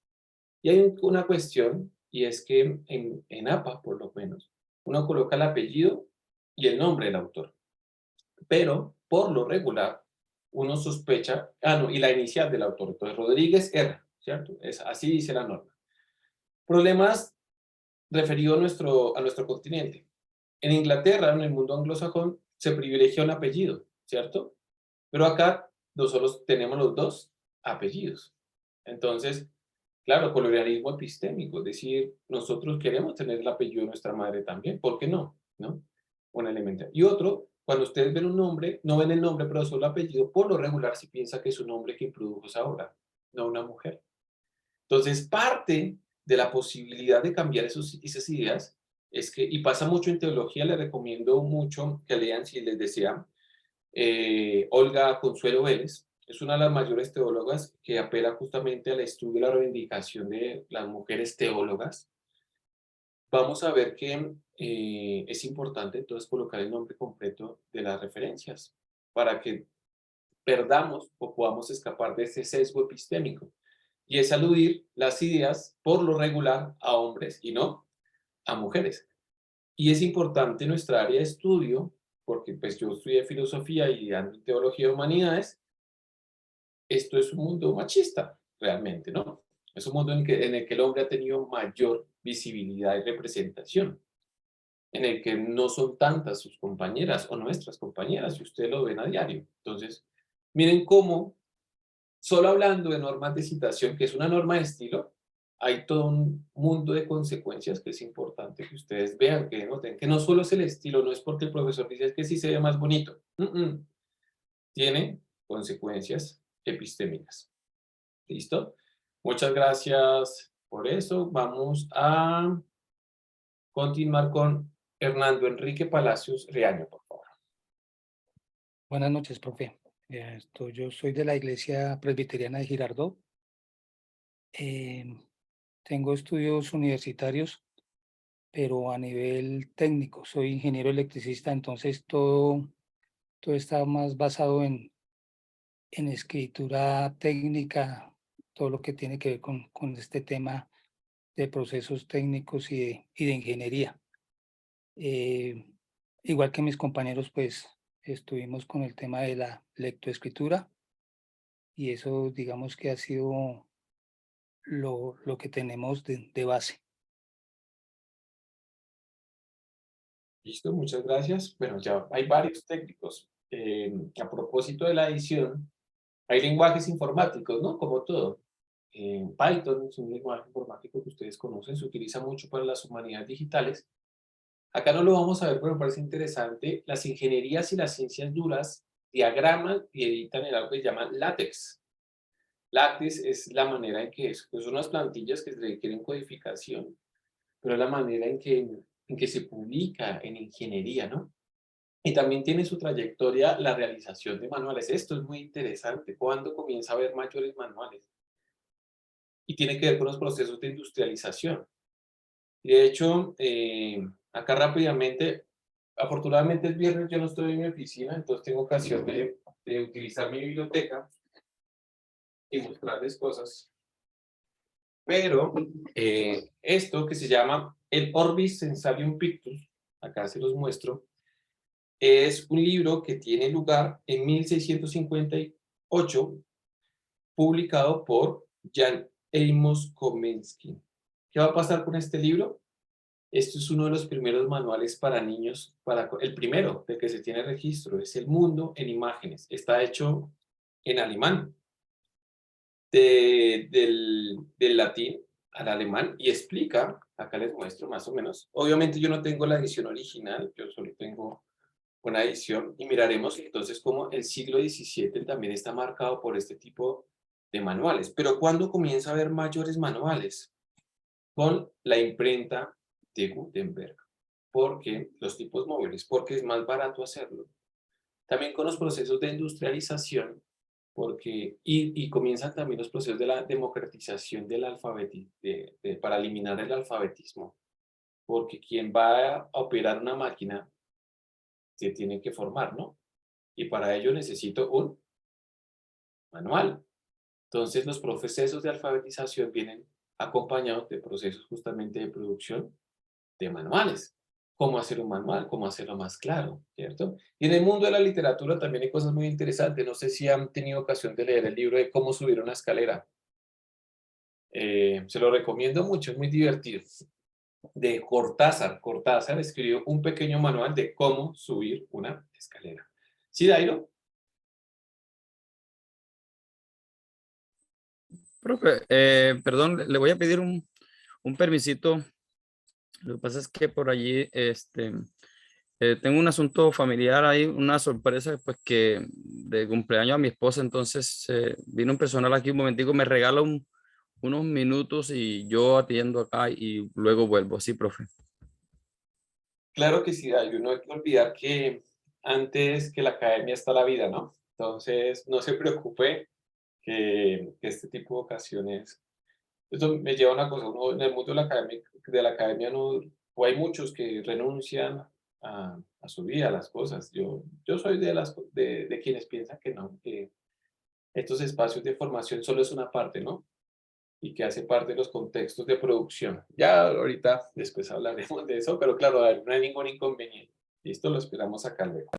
Y hay una cuestión, y es que en APA, por lo menos, uno coloca el apellido y el nombre del autor. Pero, por lo regular, uno sospecha, y la inicial del autor. Entonces, Rodríguez R, ¿cierto? Así dice la norma. Problemas referido a nuestro continente. En Inglaterra, en el mundo anglosajón, se privilegia un apellido, ¿cierto? Pero acá nosotros tenemos los dos apellidos. Entonces, claro, colonialismo epistémico, es decir, nosotros queremos tener el apellido de nuestra madre también, ¿por qué no? ¿No? Un elemento. Y otro, cuando ustedes ven un nombre, no ven el nombre, pero solo el apellido, por lo regular se piensa que es un hombre quien produjo esa obra, no una mujer. Entonces, parte de la posibilidad de cambiar esas ideas es que, y pasa mucho en teología, les recomiendo mucho que lean, si les desea, Olga Consuelo Vélez, es una de las mayores teólogas que apela justamente al estudio y la reivindicación de las mujeres teólogas. Vamos a ver que es importante entonces colocar el nombre completo de las referencias para que perdamos o podamos escapar de ese sesgo epistémico. Y es aludir las ideas por lo regular a hombres y no a mujeres. Y es importante nuestra área de estudio, porque pues yo estudié filosofía y ando en teología de humanidades. Esto es un mundo machista, realmente, ¿no? Es un mundo en el que el hombre ha tenido mayor visibilidad y representación, en el que no son tantas sus compañeras o nuestras compañeras, y ustedes lo ven a diario. Entonces, miren cómo, solo hablando de normas de citación, que es una norma de estilo, hay todo un mundo de consecuencias que es importante que ustedes vean, que noten, que no solo es el estilo, no es porque el profesor dice es que sí se ve más bonito. Tiene consecuencias epistémicas. ¿Listo? Muchas gracias por eso. Vamos a continuar con Hernando Enrique Palacios Riaño, por favor. Buenas noches, profe. Yo soy de la Iglesia Presbiteriana de Girardot. Tengo estudios universitarios, pero a nivel técnico. Soy ingeniero electricista, entonces todo está más basado en escritura técnica, todo lo que tiene que ver con este tema de procesos técnicos y de ingeniería. Igual que mis compañeros, pues estuvimos con el tema de la lectoescritura y eso digamos que ha sido lo que tenemos de base. Listo, muchas gracias. Bueno, ya hay varios técnicos. A propósito de la edición, hay lenguajes informáticos, ¿no? Como todo. Python es un lenguaje informático que ustedes conocen, se utiliza mucho para las humanidades digitales. Acá no lo vamos a ver, pero me parece interesante. Las ingenierías y las ciencias duras diagraman y editan en algo que se llama LaTeX. LaTeX es la manera en que son unas plantillas que requieren codificación, pero es la manera en que se publica en ingeniería, ¿no? Y también tiene su trayectoria la realización de manuales. Esto es muy interesante. ¿Cuándo comienza a haber mayores manuales? Y tiene que ver con los procesos de industrialización. Y de hecho, acá rápidamente, afortunadamente el viernes yo no estoy en mi oficina, entonces tengo ocasión de utilizar mi biblioteca y mostrarles cosas. Pero esto que se llama el Orbis Sensarium Pictus, acá se los muestro, es un libro que tiene lugar en 1658, publicado por Jan Amos Komensky. ¿Qué va a pasar con este libro? Esto es uno de los primeros manuales para niños, el primero del que se tiene registro, es El Mundo en Imágenes. Está hecho en alemán, del latín al alemán, y explica, acá les muestro más o menos. Obviamente yo no tengo la edición original, yo solo tengo una edición, y miraremos entonces cómo el siglo XVII también está marcado por este tipo de manuales. Pero ¿cuándo comienza a haber mayores manuales? Con la imprenta de Gutenberg, porque los tipos móviles, porque es más barato hacerlo. También con los procesos de industrialización, porque, y comienzan también los procesos de la democratización del alfabetismo, para eliminar el alfabetismo, porque quien va a operar una máquina se tiene que formar, ¿no? Y para ello necesito un manual. Entonces los procesos de alfabetización vienen acompañados de procesos justamente de producción de manuales. Cómo hacer un manual, cómo hacerlo más claro, ¿cierto? Y en el mundo de la literatura también hay cosas muy interesantes. No sé si han tenido ocasión de leer el libro de Cómo subir una escalera. Se lo recomiendo mucho, es muy divertido. De Cortázar. Cortázar escribió un pequeño manual de cómo subir una escalera. ¿Sí, Dairo? Profe, perdón, le voy a pedir un permisito. Lo que pasa es que por allí tengo un asunto familiar ahí, una sorpresa, pues que de cumpleaños a mi esposa, entonces vino un personal aquí un momentico, me regala unos minutos y yo atiendo acá y luego vuelvo. Sí, profe. Claro que sí, Dairo. No hay que olvidar que antes que la academia está la vida, ¿no? Entonces, no se preocupe que este tipo de ocasiones, esto me lleva a una cosa, uno, en el mundo de la academia no, o hay muchos que renuncian a su vida, a las cosas. Yo soy de quienes piensan que no, que estos espacios de formación solo es una parte, ¿no? Y que hace parte de los contextos de producción. Ya ahorita, después hablaremos de eso, pero claro, no hay ningún inconveniente. Listo, lo esperamos acá luego.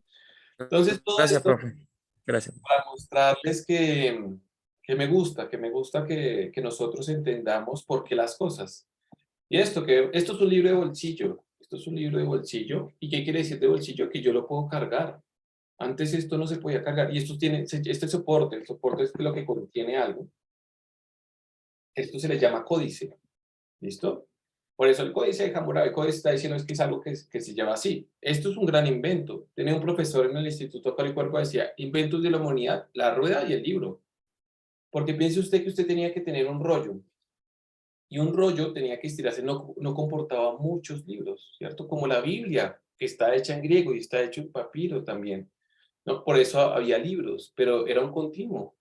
Entonces, todo Gracias, esto profe. Gracias. para mostrarles que me gusta, que nosotros entendamos por qué las cosas. Y esto es un libro de bolsillo, esto es un libro de bolsillo. ¿Y qué quiere decir de bolsillo? Que yo lo puedo cargar. Antes esto no se podía cargar. Y esto tiene, este soporte, el soporte es lo que contiene algo. Esto se le llama códice. ¿Listo? Por eso el códice de Hammurabi, el códice está diciendo es que es algo que se llama así. Esto es un gran invento. Tenía un profesor en el Instituto Coro y Cuerpo que decía, inventos de la humanidad, la rueda y el libro. Porque piense usted que usted tenía que tener un rollo. Y un rollo tenía que estirarse, no comportaba muchos libros, ¿cierto? Como la Biblia, que está hecha en griego y está hecho en papiro también. ¿No? Por eso había libros, pero era un continuo.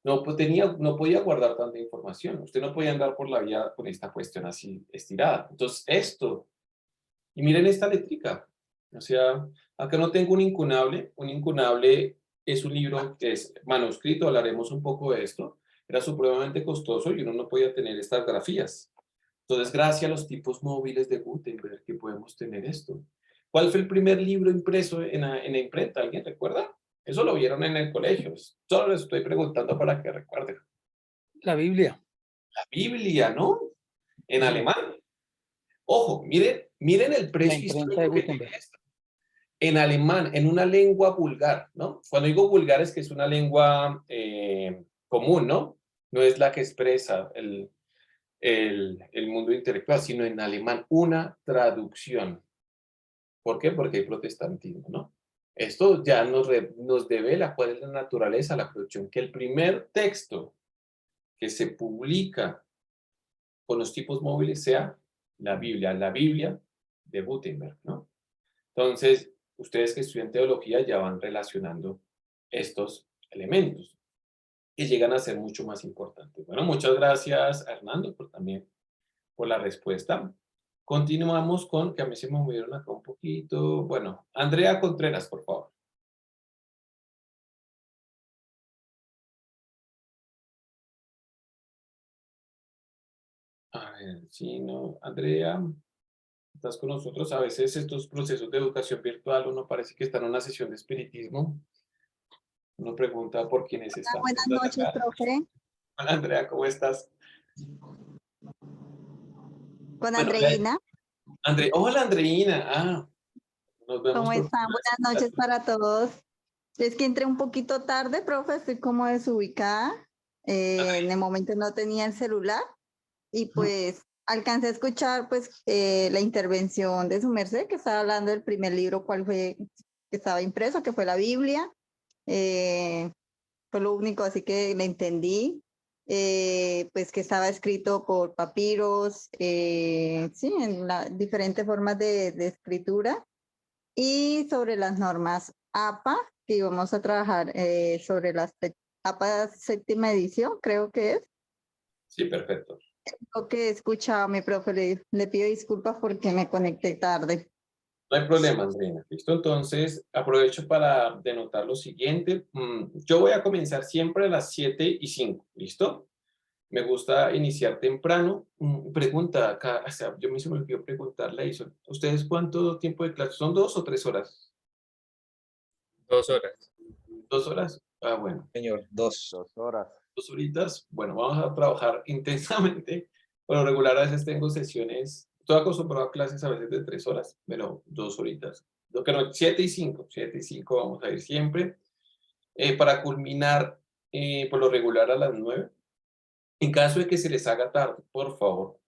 No podía guardar tanta información. Usted no podía andar por la vida con esta cuestión así estirada. Entonces, esto. Y miren esta letrica. O sea, acá no tengo un incunable. Un incunable es un libro que es manuscrito. Hablaremos un poco de esto. Era supremamente costoso y uno no podía tener estas grafías. Entonces, gracias a los tipos móviles de Gutenberg que podemos tener esto. ¿Cuál fue el primer libro impreso en la imprenta? ¿Alguien recuerda? Eso lo vieron en el colegio. Solo les estoy preguntando para que recuerden. La Biblia. La Biblia, ¿no? En Sí. alemán. Ojo, miren el La precio imprenta de histórico que Gutenberg. tiene esto. En alemán, en una lengua vulgar, ¿no? Cuando digo vulgar es que es una lengua común, ¿no? No es la que expresa el mundo intelectual, sino en alemán, una traducción. ¿Por qué? Porque hay protestantismo, ¿no? Esto ya nos devela cuál es la naturaleza de la producción, que el primer texto que se publica con los tipos móviles sea la Biblia de Gutenberg, ¿no? Entonces, ustedes que estudian teología ya van relacionando estos elementos que llegan a ser mucho más importantes. Bueno, muchas gracias, Hernando, por la respuesta. Continuamos con, que a mí se me movieron acá un poquito. Bueno, Andrea Contreras, por favor. A ver, sí, no, Andrea, estás con nosotros. A veces estos procesos de educación virtual, uno parece que está en una sesión de espiritismo. Uno pregunta por quiénes están. Buenas noches, profe. Hola, Andrea, ¿cómo estás? Con Bueno, Andreina. Hola, Andreina. Nos vemos ¿Cómo por están? Buenas noches para todos. Es que entré un poquito tarde, profe, estoy como desubicada. En el momento no tenía el celular y pues alcancé a escuchar pues la intervención de su merced que estaba hablando del primer libro, cuál fue que estaba impreso, que fue la Biblia. Fue lo único, así que le entendí. Pues que estaba escrito por papiros, sí, en diferentes formas de escritura. Y sobre las normas APA, que íbamos a trabajar sobre las APA séptima edición, creo que es. Sí, perfecto. Lo que he escuchado, mi profe, le pido disculpas porque me conecté tarde. No hay problema, Andreina. ¿Listo? Entonces, aprovecho para denotar lo siguiente. Yo voy a comenzar siempre a las 7:05. ¿Listo? Me gusta iniciar temprano. Pregunta acá, o sea, yo me se me olvidó preguntarle a Ison. ¿Ustedes cuánto tiempo de clase? ¿Son 2 o 3 horas? 2 horas. 2 horas. Ah, bueno. Señor, 2. 2 horas. 2 horitas. Bueno, vamos a trabajar intensamente. Por lo regular, a veces tengo sesiones. Estoy acostumbrado a clases a veces de 3 horas, pero 2 horitas. Lo que no, 7:05. 7:05 vamos a ir siempre. Para culminar, por lo regular a las 9. En caso de que se les haga tarde, por favor,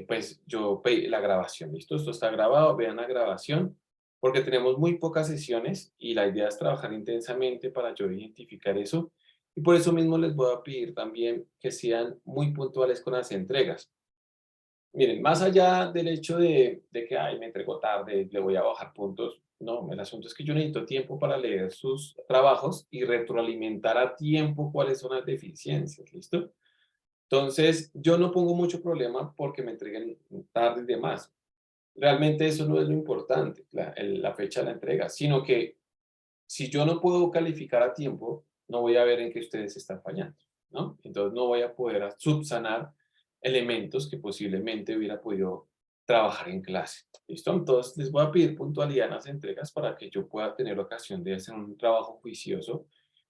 pues yo la grabación, ¿listo? Esto está grabado, vean la grabación, porque tenemos muy pocas sesiones y la idea es trabajar intensamente para yo identificar eso. Y por eso mismo les voy a pedir también que sean muy puntuales con las entregas. miren, más allá del hecho de que, ay, me entregó tarde, le voy a bajar puntos, no, el asunto es que yo necesito tiempo para leer sus trabajos y retroalimentar a tiempo cuáles son las deficiencias, ¿listo? Entonces, yo no pongo mucho problema porque me entreguen tarde y demás. Realmente eso no es lo importante, la fecha de la entrega, sino que si yo no puedo calificar a tiempo, no voy a ver en qué ustedes están fallando, ¿no? Entonces no voy a poder subsanar elementos que posiblemente hubiera podido trabajar en clase, ¿listo? Entonces les voy a pedir puntualidad en las entregas para que yo pueda tener ocasión de hacer un trabajo juicioso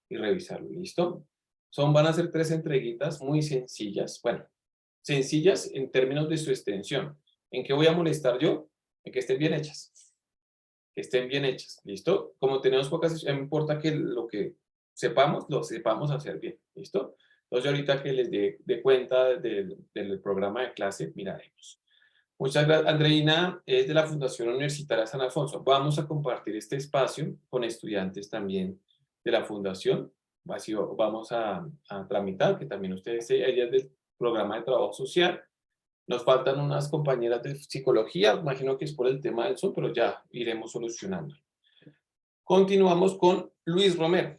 y revisarlo, ¿listo? Van a ser 3 entreguitas muy sencillas, bueno, sencillas en términos de su extensión. ¿En qué voy a molestar yo? En que estén bien hechas. Que estén bien hechas, ¿listo? Como tenemos pocas, no importa que lo que sepamos, lo sepamos hacer bien, ¿listo? Entonces ahorita que les dé cuenta del programa de clase, miraremos. Muchas gracias. Andreina es de la Fundación Universitaria San Alfonso. Vamos a compartir este espacio con estudiantes también de la Fundación. Así vamos a tramitar, que también ustedes, ella es del programa de trabajo social. Nos faltan unas compañeras de psicología, imagino que es por el tema del Zoom, pero ya iremos solucionando. Continuamos con Luis Romero.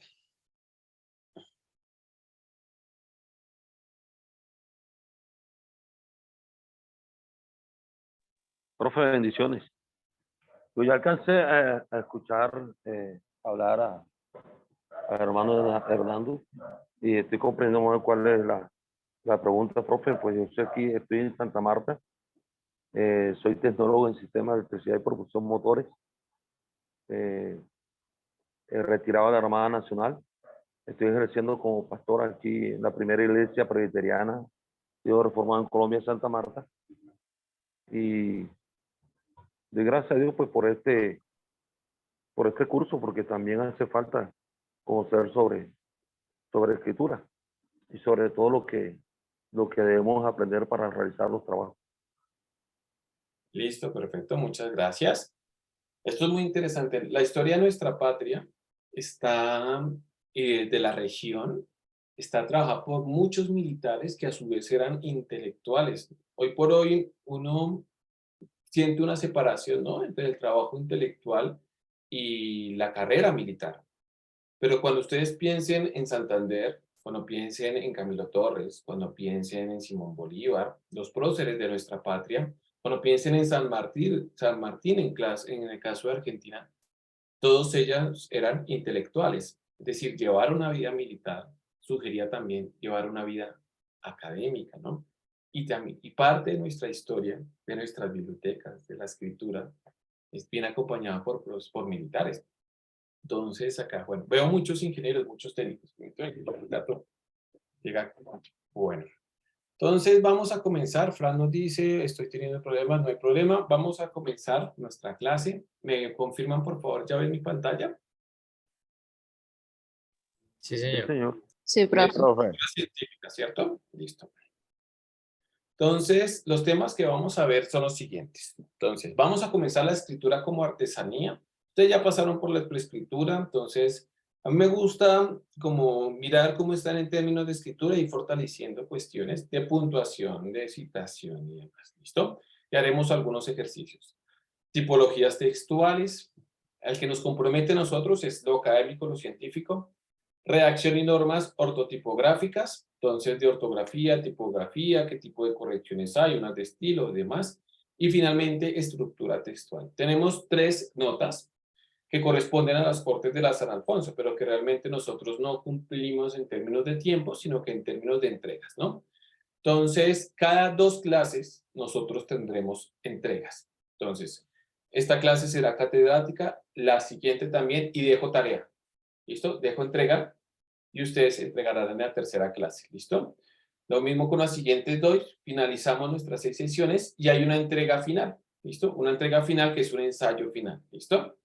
Profe, bendiciones. Yo ya alcancé a escuchar hablar a hermano Hernando y estoy comprendiendo más cuál es la pregunta, profe. Pues yo estoy aquí, estoy en Santa Marta, soy tecnólogo en sistemas de electricidad y propulsión motores, retirado de la Armada Nacional. Estoy ejerciendo como pastor aquí en la primera iglesia presbiteriana, sido reformado en Colombia, Santa Marta, y de gracias a Dios pues por este curso, porque también hace falta conocer sobre escritura y sobre todo lo que debemos aprender para realizar los trabajos. Listo, perfecto, muchas gracias. Esto es muy interesante. La historia de nuestra patria está de la región, está trabajada por muchos militares que a su vez eran intelectuales. Hoy por hoy uno siente una separación, ¿no?, entre el trabajo intelectual y la carrera militar. Pero cuando ustedes piensen en Santander, cuando piensen en Camilo Torres, cuando piensen en Simón Bolívar, los próceres de nuestra patria, cuando piensen en San Martín en el caso de Argentina, todos ellos eran intelectuales. Es decir, llevar una vida militar sugería también llevar una vida académica, ¿no? Y parte de nuestra historia, de nuestras bibliotecas, de la escritura, es bien acompañada por militares. Entonces, acá, bueno, veo muchos ingenieros, muchos técnicos. Bueno, entonces vamos a comenzar. Fran nos dice, estoy teniendo problemas, no hay problema. Vamos a comenzar nuestra clase. ¿Me confirman, por favor, ya ven mi pantalla? Sí, señor. Sí, señor. Sí, profe. Científica, ¿cierto? Listo. Entonces, los temas que vamos a ver son los siguientes. Entonces, vamos a comenzar la escritura como artesanía. Ustedes ya pasaron por la preescritura, entonces, a mí me gusta como mirar cómo están en términos de escritura y fortaleciendo cuestiones de puntuación, de citación y demás. ¿Listo? Y haremos algunos ejercicios. Tipologías textuales. El que nos compromete a nosotros es lo académico, lo científico. Redacción y normas ortotipográficas, entonces de ortografía, tipografía, qué tipo de correcciones hay, unas de estilo y demás. Y finalmente, estructura textual. Tenemos 3 notas que corresponden a las Cortes de la San Alfonso, pero que realmente nosotros no cumplimos en términos de tiempo, sino que en términos de entregas, ¿no? Entonces, cada 2 clases nosotros tendremos entregas. Entonces, esta clase será catedrática, la siguiente también, y dejo tarea. ¿Listo? Dejo entrega y ustedes entregarán en la tercera clase. ¿Listo? Lo mismo con las siguientes 2. Finalizamos nuestras 6 sesiones y hay una entrega final. ¿Listo? Una entrega final que es un ensayo final. ¿Listo?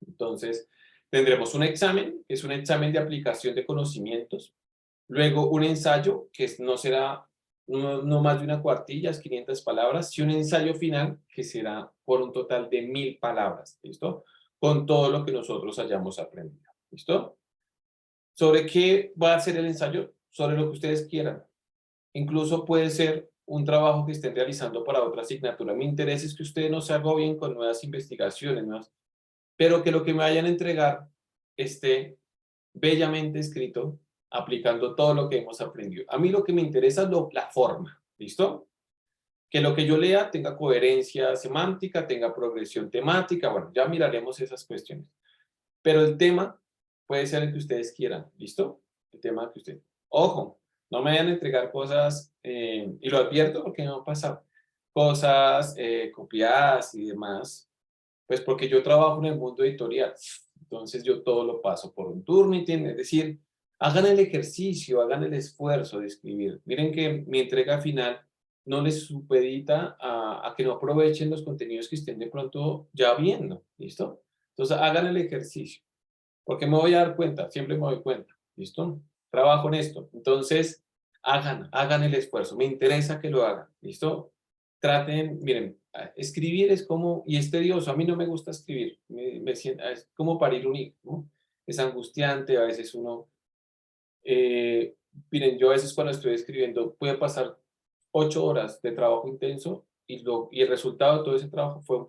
Entonces, tendremos un examen, que es un examen de aplicación de conocimientos. Luego, un ensayo, que no será no más de una cuartilla, es 500 palabras. Y un ensayo final, que será por un total de 1000 palabras. ¿Listo? Con todo lo que nosotros hayamos aprendido. ¿Listo? ¿Sobre qué va a ser el ensayo? Sobre lo que ustedes quieran. Incluso puede ser un trabajo que estén realizando para otra asignatura. Mi interés es que ustedes no se agobien con nuevas investigaciones, pero que lo que me vayan a entregar esté bellamente escrito, aplicando todo lo que hemos aprendido. A mí lo que me interesa es la forma, ¿listo? Que lo que yo lea tenga coherencia semántica, tenga progresión temática, bueno, ya miraremos esas cuestiones. Pero el tema puede ser el que ustedes quieran, ¿listo? El tema que ustedes... Ojo, no me vayan a entregar cosas, y lo advierto porque me han pasado, cosas copiadas y demás, pues porque yo trabajo en el mundo editorial, entonces yo todo lo paso por un Turnitin, es decir, hagan el ejercicio, hagan el esfuerzo de escribir. Miren que mi entrega final no les supedita a que no aprovechen los contenidos que estén de pronto ya viendo, ¿listo? Entonces hagan el ejercicio, porque me voy a dar cuenta, siempre me doy cuenta, ¿listo? Trabajo en esto, entonces hagan el esfuerzo, me interesa que lo hagan, ¿listo? Traten, miren, escribir es como, y es tedioso, a mí no me gusta escribir, me siento, es como parir un hijo, ¿no? Es angustiante, a veces uno, miren, yo a veces cuando estoy escribiendo puede pasar 8 horas de trabajo intenso y el resultado de todo ese trabajo fue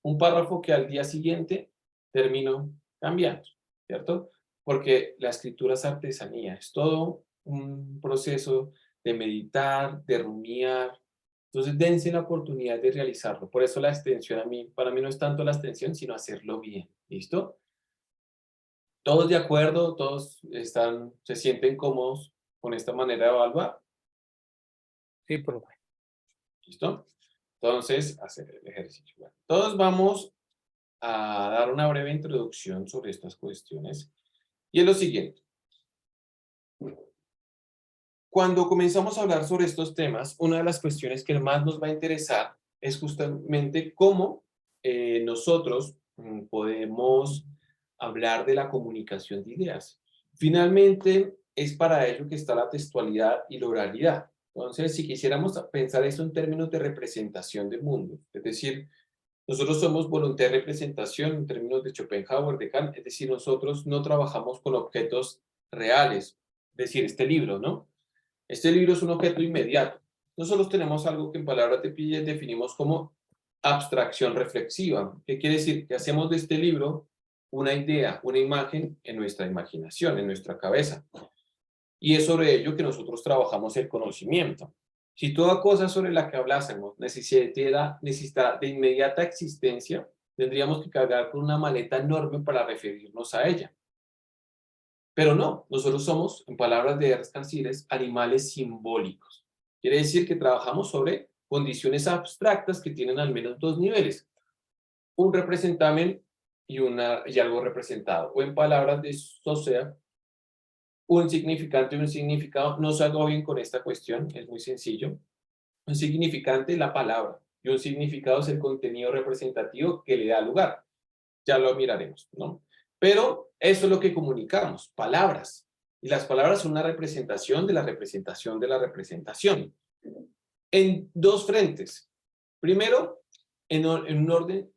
un párrafo que al día siguiente termino cambiando, ¿cierto? Porque la escritura es artesanía, es todo un proceso de meditar, de rumiar. Entonces, dense la oportunidad de realizarlo. Por eso la extensión para mí no es tanto la extensión, sino hacerlo bien. ¿Listo? ¿Todos de acuerdo? ¿Todos se sienten cómodos con esta manera de evaluar? Sí, profe. ¿Listo? Entonces, hacer el ejercicio. Bueno, todos vamos a dar una breve introducción sobre estas cuestiones. Y es lo siguiente. Cuando comenzamos a hablar sobre estos temas, una de las cuestiones que más nos va a interesar es justamente cómo nosotros podemos hablar de la comunicación de ideas. Finalmente, es para ello que está la textualidad y la oralidad. Entonces, si quisiéramos pensar eso en términos de representación del mundo, es decir, nosotros somos voluntad de representación en términos de Schopenhauer, de Kant, es decir, nosotros no trabajamos con objetos reales, es decir, este libro, ¿no? Este libro es un objeto inmediato. Nosotros tenemos algo que en palabras de Piaget definimos como abstracción reflexiva. ¿Qué quiere decir? Que hacemos de este libro una idea, una imagen en nuestra imaginación, en nuestra cabeza. Y es sobre ello que nosotros trabajamos el conocimiento. Si toda cosa sobre la que hablásemos necesita de inmediata existencia, tendríamos que cargar con una maleta enorme para referirnos a ella. Pero no, nosotros somos, en palabras de Ernst Cassirer, animales simbólicos. Quiere decir que trabajamos sobre condiciones abstractas que tienen al menos 2 niveles. Un representamen y algo representado. O en palabras de Saussure, un significante y un significado. No se agobien con esta cuestión, es muy sencillo. Un significante es la palabra y un significado es el contenido representativo que le da lugar. Ya lo miraremos, ¿no? Pero eso es lo que comunicamos, palabras. Y las palabras son una representación de la representación de la representación. En 2 frentes. Primero, en un orden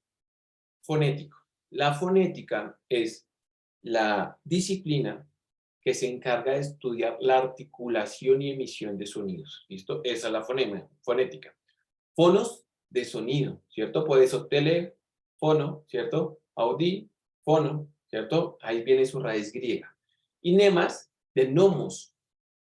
fonético. La fonética es la disciplina que se encarga de estudiar la articulación y emisión de sonidos. ¿Listo? Esa es la fonética. Fonos de sonido, ¿cierto? Por eso teléfono, ¿cierto? Audí, fono, ¿cierto? Ahí viene su raíz griega. Y nemas de nomos,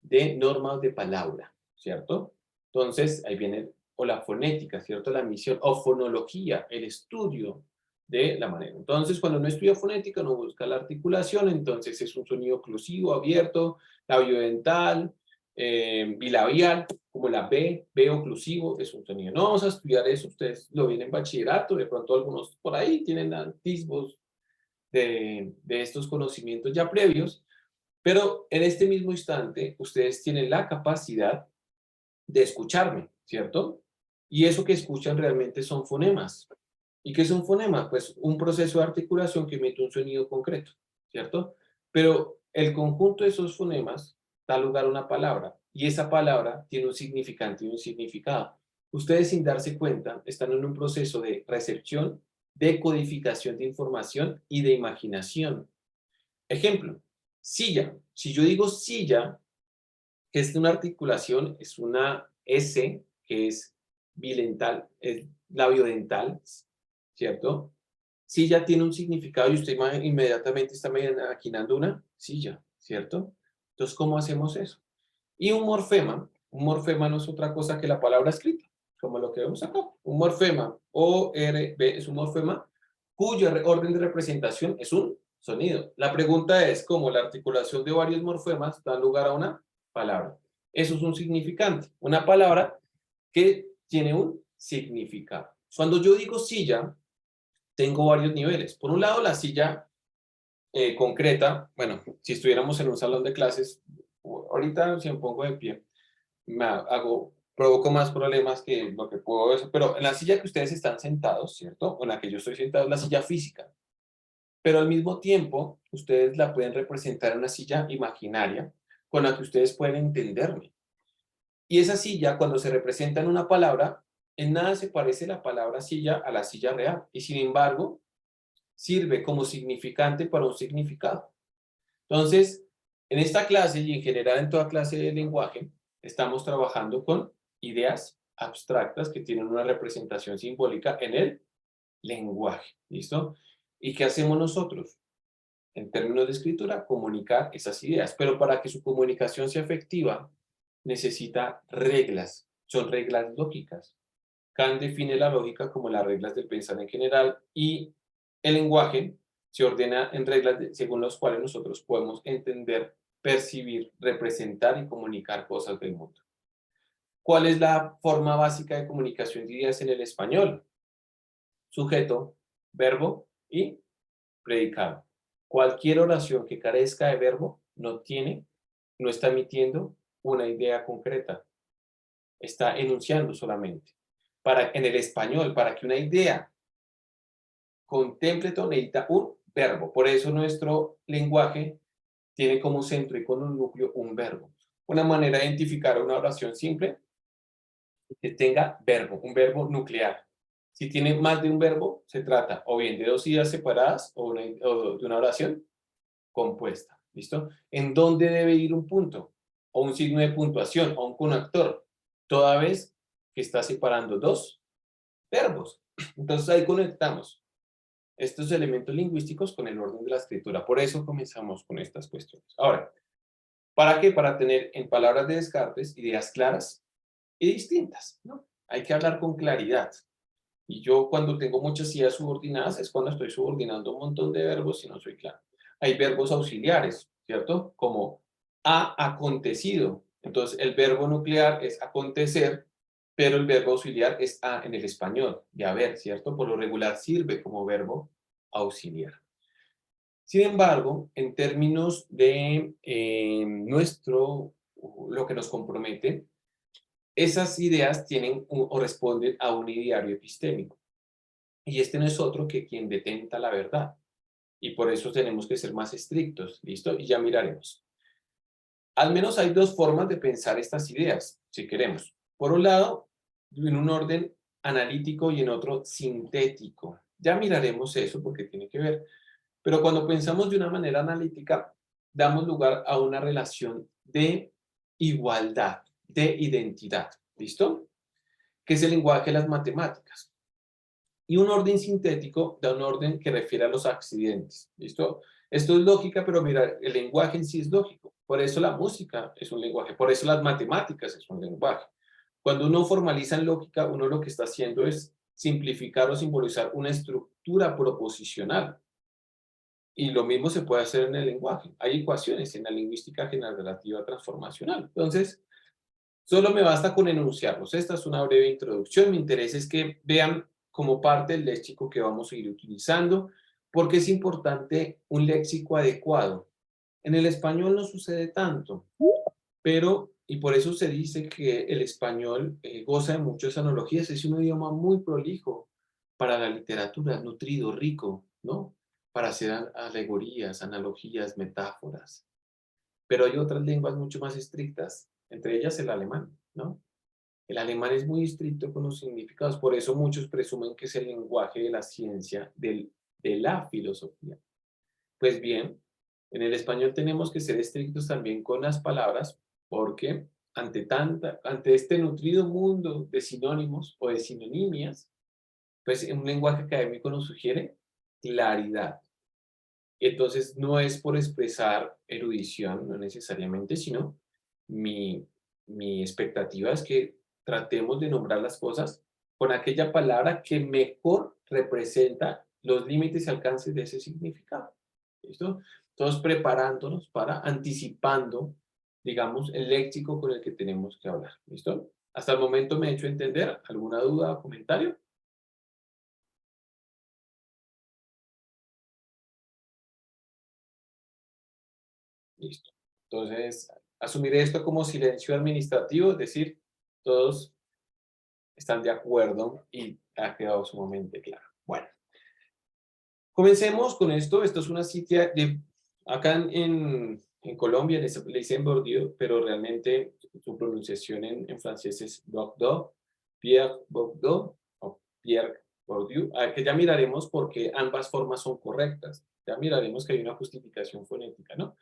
de normas de palabra, ¿cierto? Entonces, ahí viene, o la fonética, ¿cierto? La emisión, o fonología, el estudio de la manera. Entonces, cuando uno estudia fonética, uno busca la articulación, entonces es un sonido oclusivo, abierto, labiodental, bilabial, como la B oclusivo, es un sonido. No vamos a estudiar eso, ustedes lo ven en bachillerato, de pronto algunos por ahí tienen atisbos de estos conocimientos ya previos, pero en este mismo instante ustedes tienen la capacidad de escucharme, ¿cierto? Y eso que escuchan realmente son fonemas. ¿Y qué es un fonema? Pues un proceso de articulación que emite un sonido concreto, ¿cierto? Pero el conjunto de esos fonemas da lugar a una palabra, y esa palabra tiene un significante y un significado. Ustedes, sin darse cuenta, están en un proceso de recepción, de codificación de información y de imaginación. Ejemplo, silla. Si yo digo silla, que es una articulación, es una S que es bidental, es labiodental, ¿cierto? Silla tiene un significado y usted inmediatamente está imaginando una silla, ¿cierto? Entonces, ¿cómo hacemos eso? Y un morfema no es otra cosa que la palabra escrita, como lo que vemos acá. Un morfema, O-R-B, es un morfema cuyo orden de representación es un sonido. La pregunta es cómo la articulación de varios morfemas da lugar a una palabra. Eso es un significante, una palabra que tiene un significado. Cuando yo digo silla, tengo varios niveles. Por un lado, la silla concreta, bueno, si estuviéramos en un salón de clases, ahorita si me pongo de pie, provoco más problemas que lo que puedo ver, pero en la silla que ustedes están sentados, ¿cierto? O en la que yo estoy sentado es la silla física, pero al mismo tiempo ustedes la pueden representar en una silla imaginaria con la que ustedes pueden entenderme. Y esa silla, cuando se representa en una palabra, en nada se parece la palabra silla a la silla real, y sin embargo, sirve como significante para un significado. Entonces, en esta clase y en general en toda clase de lenguaje, estamos trabajando con ideas abstractas que tienen una representación simbólica en el lenguaje. ¿Listo? ¿Y qué hacemos nosotros? En términos de escritura, comunicar esas ideas. Pero para que su comunicación sea efectiva, necesita reglas. Son reglas lógicas. Kant define la lógica como las reglas del pensar en general y el lenguaje se ordena en reglas según las cuales nosotros podemos entender, percibir, representar y comunicar cosas del mundo. ¿Cuál es la forma básica de comunicación de ideas en el español? Sujeto, verbo y predicado. Cualquier oración que carezca de verbo no está emitiendo una idea concreta. Está enunciando solamente. En el español, para que una idea contemple todo, necesita un verbo. Por eso nuestro lenguaje tiene como centro y como núcleo un verbo. Una manera de identificar una oración simple es que tenga verbo, un verbo nuclear. Si tiene más de un verbo, se trata o bien de dos ideas separadas o de una oración compuesta. ¿Listo? ¿En dónde debe ir un punto? O un signo de puntuación, o un conector, toda vez que está separando dos verbos. Entonces ahí conectamos estos elementos lingüísticos con el orden de la escritura. Por eso comenzamos con estas cuestiones. Ahora, ¿para qué? Para tener, en palabras de Descartes, ideas claras y distintas, ¿no? Hay que hablar con claridad. Y yo cuando tengo muchas ideas subordinadas es cuando estoy subordinando un montón de verbos y no soy claro. Hay verbos auxiliares, ¿cierto? Como ha acontecido. Entonces el verbo nuclear es acontecer, pero el verbo auxiliar es en el español, de haber, ¿cierto? Por lo regular sirve como verbo auxiliar. Sin embargo, en términos de lo que nos compromete, esas ideas tienen o responden a un ideario epistémico. Y este no es otro que quien detenta la verdad. Y por eso tenemos que ser más estrictos, ¿listo? Y ya miraremos. Al menos hay dos formas de pensar estas ideas, si queremos. Por un lado, en un orden analítico y en otro sintético. Ya miraremos eso porque tiene que ver. Pero cuando pensamos de una manera analítica, damos lugar a una relación de igualdad, de identidad. ¿Listo? Que es el lenguaje de las matemáticas. Y un orden sintético da un orden que refiere a los accidentes. ¿Listo? Esto es lógica, pero mira, el lenguaje en sí es lógico. Por eso la música es un lenguaje, por eso las matemáticas es un lenguaje. Cuando uno formaliza en lógica, uno lo que está haciendo es simplificar o simbolizar una estructura proposicional. Y lo mismo se puede hacer en el lenguaje. Hay ecuaciones en la lingüística generativa transformacional. Entonces, solo me basta con enunciarlos. Esta es una breve introducción. Mi interés es que vean como parte del léxico que vamos a ir utilizando, porque es importante un léxico adecuado. En el español no sucede tanto, pero, y por eso se dice que el español goza de muchas analogías, es un idioma muy prolijo para la literatura, nutrido, rico, ¿no? Para hacer alegorías, analogías, metáforas. Pero hay otras lenguas mucho más estrictas, entre ellas el alemán, ¿no? El alemán es muy estricto con los significados, por eso muchos presumen que es el lenguaje de la ciencia, de la filosofía. Pues bien, en el español tenemos que ser estrictos también con las palabras, porque ante este nutrido mundo de sinónimos o de sinonimias, pues un lenguaje académico nos sugiere claridad. Entonces, no es por expresar erudición, no necesariamente, sino mi expectativa es que tratemos de nombrar las cosas con aquella palabra que mejor representa los límites y alcances de ese significado. ¿Listo? Entonces, preparándonos para, anticipando, digamos, el léxico con el que tenemos que hablar. ¿Listo? Hasta el momento me he hecho entender. ¿Alguna duda o comentario? Listo. Entonces, asumiré esto como silencio administrativo, es decir, todos están de acuerdo y ha quedado sumamente claro. Bueno, comencemos con esto. Esto es una cita de acá en Colombia, le dicen Bourdieu, pero realmente su pronunciación en francés es Bourdieu, Pierre Bourdieu o Pierre Bourdieu, que ya miraremos porque ambas formas son correctas. Ya miraremos que hay una justificación fonética, ¿no?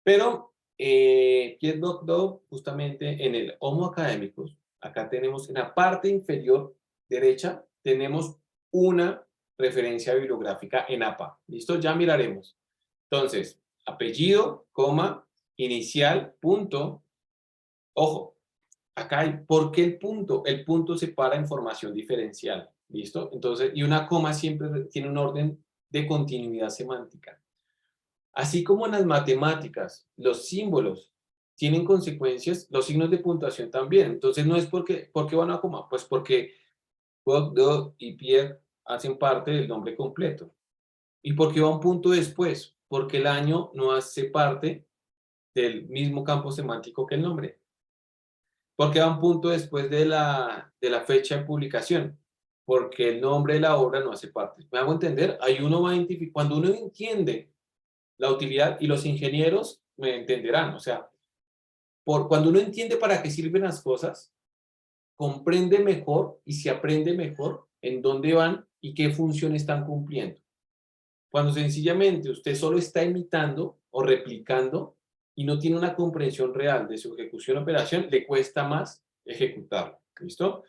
Pero Pierre Bourdieu, justamente en el Homo Academicus, acá tenemos en la parte inferior derecha, tenemos una referencia bibliográfica en APA. ¿Listo? Ya miraremos. Entonces, apellido, coma, inicial, punto. Ojo, acá hay, ¿por qué el punto? El punto separa información diferencial. ¿Listo? Entonces, y una coma siempre tiene un orden de continuidad semántica. Así como en las matemáticas, los símbolos tienen consecuencias, los signos de puntuación también. Entonces, no es ¿por qué van a coma? Pues porque Bourdieu y Pierre hacen parte del nombre completo. ¿Y por qué va un punto después? Porque el año no hace parte del mismo campo semántico que el nombre. ¿Por qué va un punto después de la fecha de publicación? Porque el nombre de la obra no hace parte. ¿Me hago entender? Ahí uno va a identificar, cuando uno entiende la utilidad, y los ingenieros me entenderán, o sea, cuando uno entiende para qué sirven las cosas, comprende mejor y se aprende mejor en dónde van y qué función están cumpliendo. Cuando sencillamente usted solo está imitando o replicando y no tiene una comprensión real de su ejecución o operación, le cuesta más ejecutarlo. ¿Listo?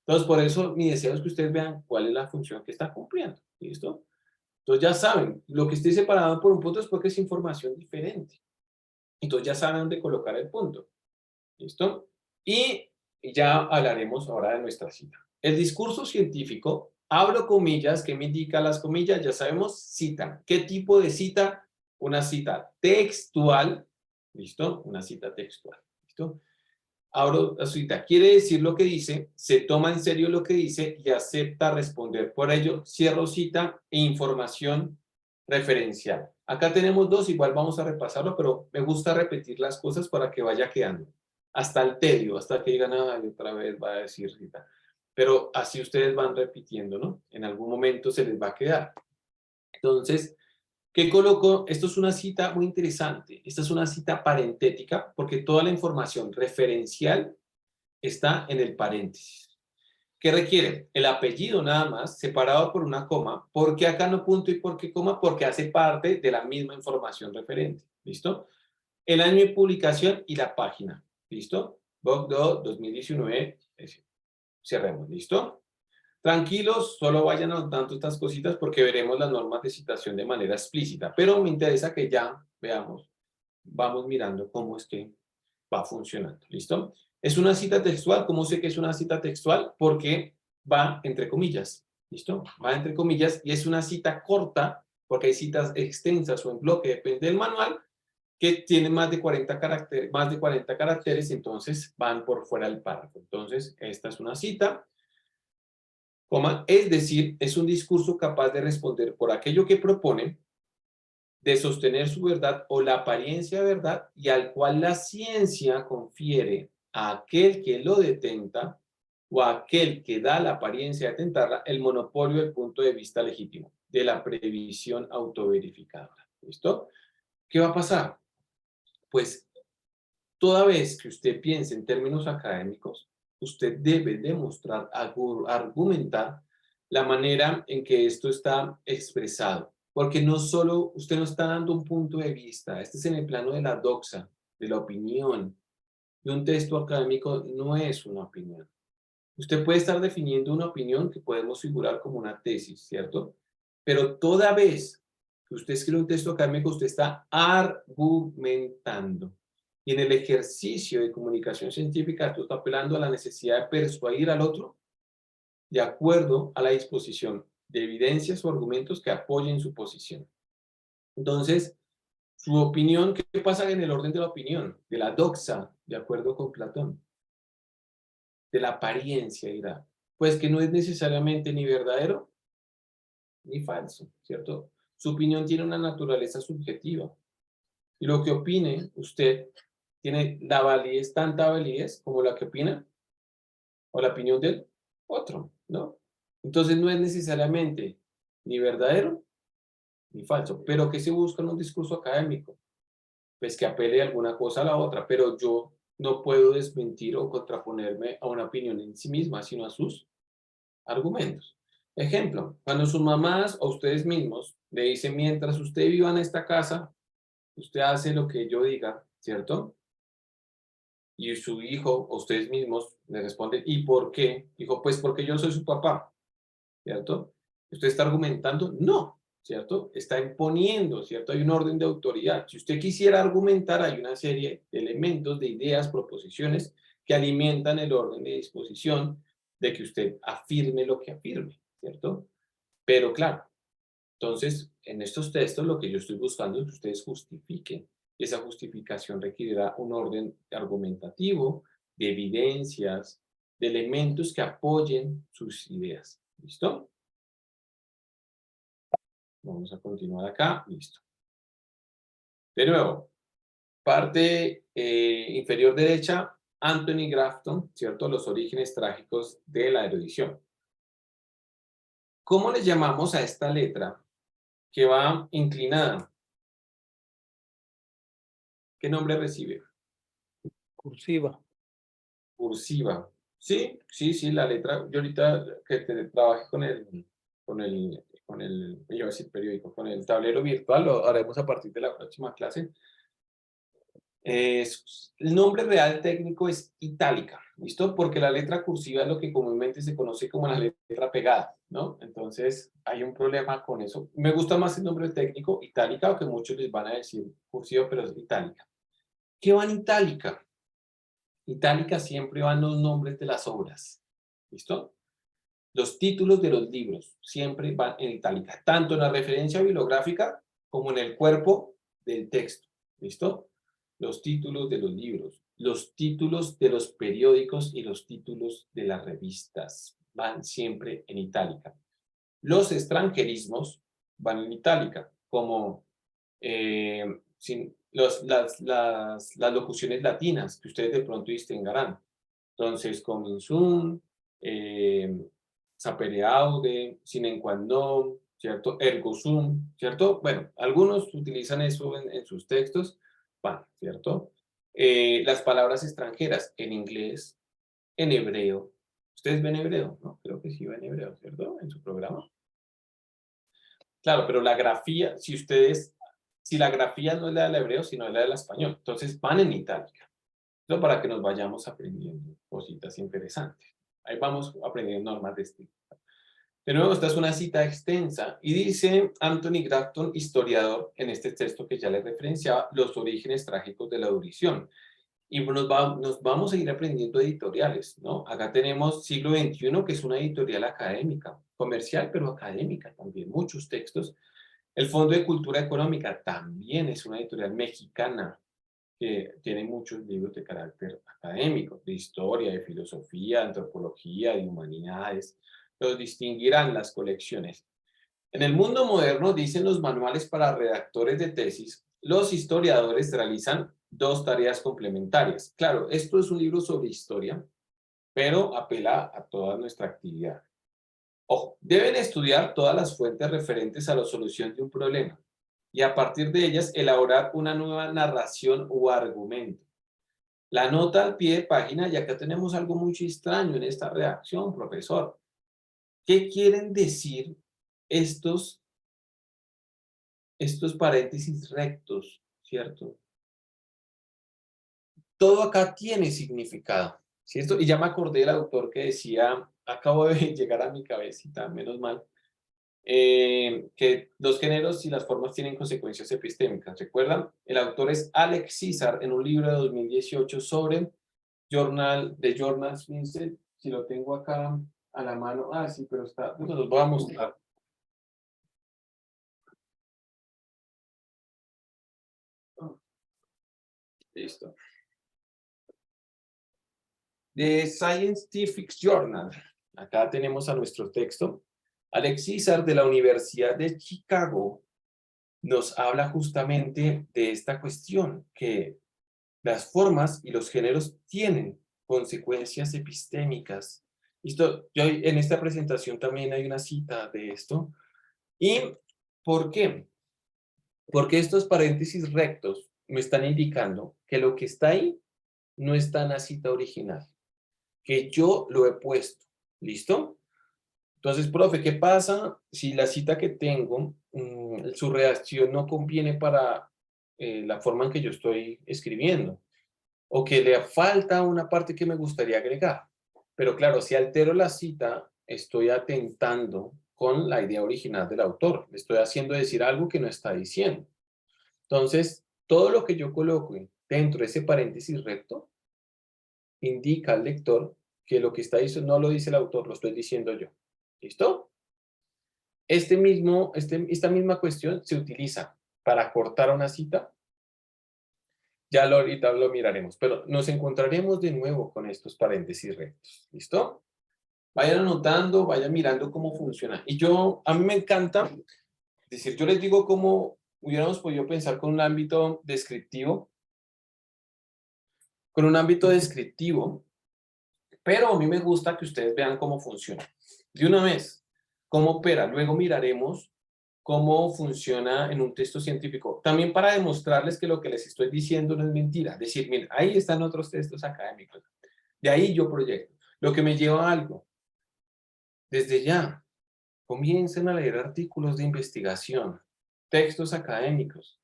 Entonces, por eso mi deseo es que ustedes vean cuál es la función que está cumpliendo. ¿Listo? Entonces ya saben, lo que esté separado por un punto es porque es información diferente. Entonces ya saben dónde colocar el punto. ¿Listo? Y ya hablaremos ahora de nuestra cita. El discurso científico, abro comillas, ¿qué me indica las comillas? Ya sabemos, cita. ¿Qué tipo de cita? Una cita textual. ¿Listo? Una cita textual. ¿Listo? Abro la cita. Quiere decir lo que dice, se toma en serio lo que dice y acepta responder. Por ello, cierro cita e información referencial. Acá tenemos dos, igual vamos a repasarlo, pero me gusta repetir las cosas para que vaya quedando. Hasta el tedio, hasta que digan, ay, otra vez va a decir cita. Pero así ustedes van repitiendo, ¿no? En algún momento se les va a quedar. Entonces, ¿qué coloco? Esto es una cita muy interesante. Esta es una cita parentética porque toda la información referencial está en el paréntesis. ¿Qué requiere? El apellido nada más, separado por una coma. ¿Por qué acá no punto y por qué coma? Porque hace parte de la misma información referente. ¿Listo? El año de publicación y la página. ¿Listo? Bourdieu 2019. Cerremos. ¿Listo? Tranquilos, solo vayan anotando estas cositas porque veremos las normas de citación de manera explícita. Pero me interesa que ya veamos, vamos mirando cómo es que va funcionando. ¿Listo? Es una cita textual. ¿Cómo sé que es una cita textual? Porque va entre comillas. ¿Listo? Va entre comillas y es una cita corta porque hay citas extensas o en bloque, depende del manual, que tienen más de 40 caracteres, entonces van por fuera del párrafo. Entonces, esta es una cita, coma, es decir, es un discurso capaz de responder por aquello que propone, de sostener su verdad o la apariencia de verdad y al cual la ciencia confiere a aquel que lo detenta o a aquel que da la apariencia de tentarla el monopolio del punto de vista legítimo, de la previsión autoverificadora. ¿Listo? ¿Qué va a pasar? Pues toda vez que usted piense en términos académicos, usted debe demostrar, argumentar la manera en que esto está expresado. Porque no solo, usted no está dando un punto de vista, este es en el plano de la doxa, de la opinión, Y un texto académico no es una opinión. Usted puede estar definiendo una opinión que podemos figurar como una tesis, ¿cierto? Pero toda vez que usted escribe un texto académico, usted está argumentando. Y en el ejercicio de comunicación científica, tú estás apelando a la necesidad de persuadir al otro de acuerdo a la disposición de evidencias o argumentos que apoyen su posición. Entonces, su opinión, ¿qué pasa en el orden de la opinión? De la doxa, de acuerdo con Platón. De la apariencia, dirá. Pues que no es necesariamente ni verdadero ni falso, ¿cierto? Su opinión tiene una naturaleza subjetiva. Y lo que opine usted tiene la validez, tanta validez como la que opina o la opinión del otro, ¿no? Entonces no es necesariamente ni verdadero ni falso, pero ¿qué se busca en un discurso académico? Pues que apele alguna cosa a la otra, pero yo no puedo desmentir o contraponerme a una opinión en sí misma, sino a sus argumentos. Ejemplo, cuando sus mamás o ustedes mismos le dicen, mientras usted viva en esta casa, usted hace lo que yo diga, ¿cierto? Y su hijo o ustedes mismos le responden, ¿y por qué? Dijo, pues porque yo soy su papá, ¿cierto? ¿Usted está argumentando? No, ¿cierto? Está imponiendo, ¿cierto? Hay un orden de autoridad. Si usted quisiera argumentar, hay una serie de elementos, de ideas, proposiciones que alimentan el orden de disposición de que usted afirme lo que afirme, ¿cierto? Pero claro, entonces, en estos textos lo que yo estoy buscando es que ustedes justifiquen. Y esa justificación requerirá un orden argumentativo, de evidencias, de elementos que apoyen sus ideas. ¿Listo? Vamos a continuar acá. Listo. De nuevo, parte inferior derecha, Anthony Grafton, ¿cierto? Los orígenes trágicos de la erudición. ¿Cómo le llamamos a esta letra que va inclinada? ¿Qué nombre recibe? Cursiva. Cursiva. Sí, sí, sí, la letra. Yo ahorita que trabajé iba a decir periódico, con el tablero virtual, lo haremos a partir de la próxima clase. El nombre real técnico es itálica, ¿listo? Porque la letra cursiva es lo que comúnmente se conoce como la letra pegada, ¿no? Entonces, hay un problema con eso. Me gusta más el nombre técnico, itálica, aunque muchos les van a decir cursiva, pero es itálica. ¿Qué va en itálica? Itálica siempre van los nombres de las obras, ¿listo? Los títulos de los libros siempre van en itálica, tanto en la referencia bibliográfica como en el cuerpo del texto, ¿listo? Los títulos de los libros, los títulos de los periódicos y los títulos de las revistas van siempre en itálica. Los extranjerismos van en itálica, como las locuciones latinas que ustedes de pronto distinguirán. Entonces, coming soon, sapere aude, sine qua non, ¿cierto? Ergo sum, ¿cierto? Bueno, algunos utilizan eso en sus textos, van, ¿cierto? Las palabras extranjeras en inglés, en hebreo. ¿Ustedes ven hebreo? No, creo que sí ven hebreo, ¿cierto? En su programa. Claro, pero la grafía, si la grafía no es la del hebreo, sino es la del español, entonces van en itálica. Esto para que nos vayamos aprendiendo cositas interesantes. Ahí vamos aprendiendo normas de estilo. De nuevo, esta es una cita extensa y dice Anthony Grafton, historiador, en este texto que ya les referenciaba, los orígenes trágicos de la erudición. Y nos vamos a ir aprendiendo editoriales, ¿no? Acá tenemos siglo XXI, que es una editorial académica, comercial, pero académica también, muchos textos. El Fondo de Cultura Económica también es una editorial mexicana, que tiene muchos libros de carácter académico, de historia, de filosofía, de antropología, de humanidades. Los distinguirán las colecciones. En el mundo moderno, dicen los manuales para redactores de tesis, los historiadores realizan dos tareas complementarias. Claro, esto es un libro sobre historia, pero apela a toda nuestra actividad. Ojo, deben estudiar todas las fuentes referentes a la solución de un problema y a partir de ellas elaborar una nueva narración o argumento. La nota al pie de página, y acá tenemos algo muy extraño en esta redacción, profesor. ¿Qué quieren decir estos paréntesis rectos, cierto? todo acá tiene significado, ¿cierto? Y ya me acordé del autor que decía, acabo de llegar a mi cabecita, menos mal, que los géneros y las formas tienen consecuencias epistémicas. ¿Recuerdan? El autor es Alex César en un libro de 2018 sobre Journals Vincent, si lo tengo acá a la mano. Ah, sí, pero está, no los voy a mostrar. Listo. The Scientific Journal. Acá tenemos a nuestro texto. Alex César de la Universidad de Chicago nos habla justamente de esta cuestión, que las formas y los géneros tienen consecuencias epistémicas. Listo, yo en esta presentación también hay una cita de esto. ¿Y por qué? Porque estos paréntesis rectos me están indicando que lo que está ahí no está en la cita original, que yo lo he puesto. ¿Listo? Entonces, profe, ¿qué pasa si la cita que tengo, su redacción no conviene para la forma en que yo estoy escribiendo? O que le falta una parte que me gustaría agregar. Pero claro, si altero la cita, estoy atentando con la idea original del autor. Le estoy haciendo decir algo que no está diciendo. Entonces, todo lo que yo coloque dentro de ese paréntesis recto indica al lector que lo que está diciendo no lo dice el autor, lo estoy diciendo yo. ¿Listo? Esta misma cuestión se utiliza para cortar una cita. Ya ahorita lo miraremos, pero nos encontraremos de nuevo con estos paréntesis rectos. ¿Listo? Vayan anotando, vayan mirando cómo funciona. Y a mí me encanta decir, yo les digo cómo hubiéramos podido pensar con un ámbito descriptivo. Pero a mí me gusta que ustedes vean cómo funciona. De una vez, cómo opera. Luego miraremos cómo funciona en un texto científico. También para demostrarles que lo que les estoy diciendo no es mentira. Decir, miren, ahí están otros textos académicos. De ahí yo proyecto. Lo que me lleva a algo. Desde ya, comiencen a leer artículos de investigación, textos académicos.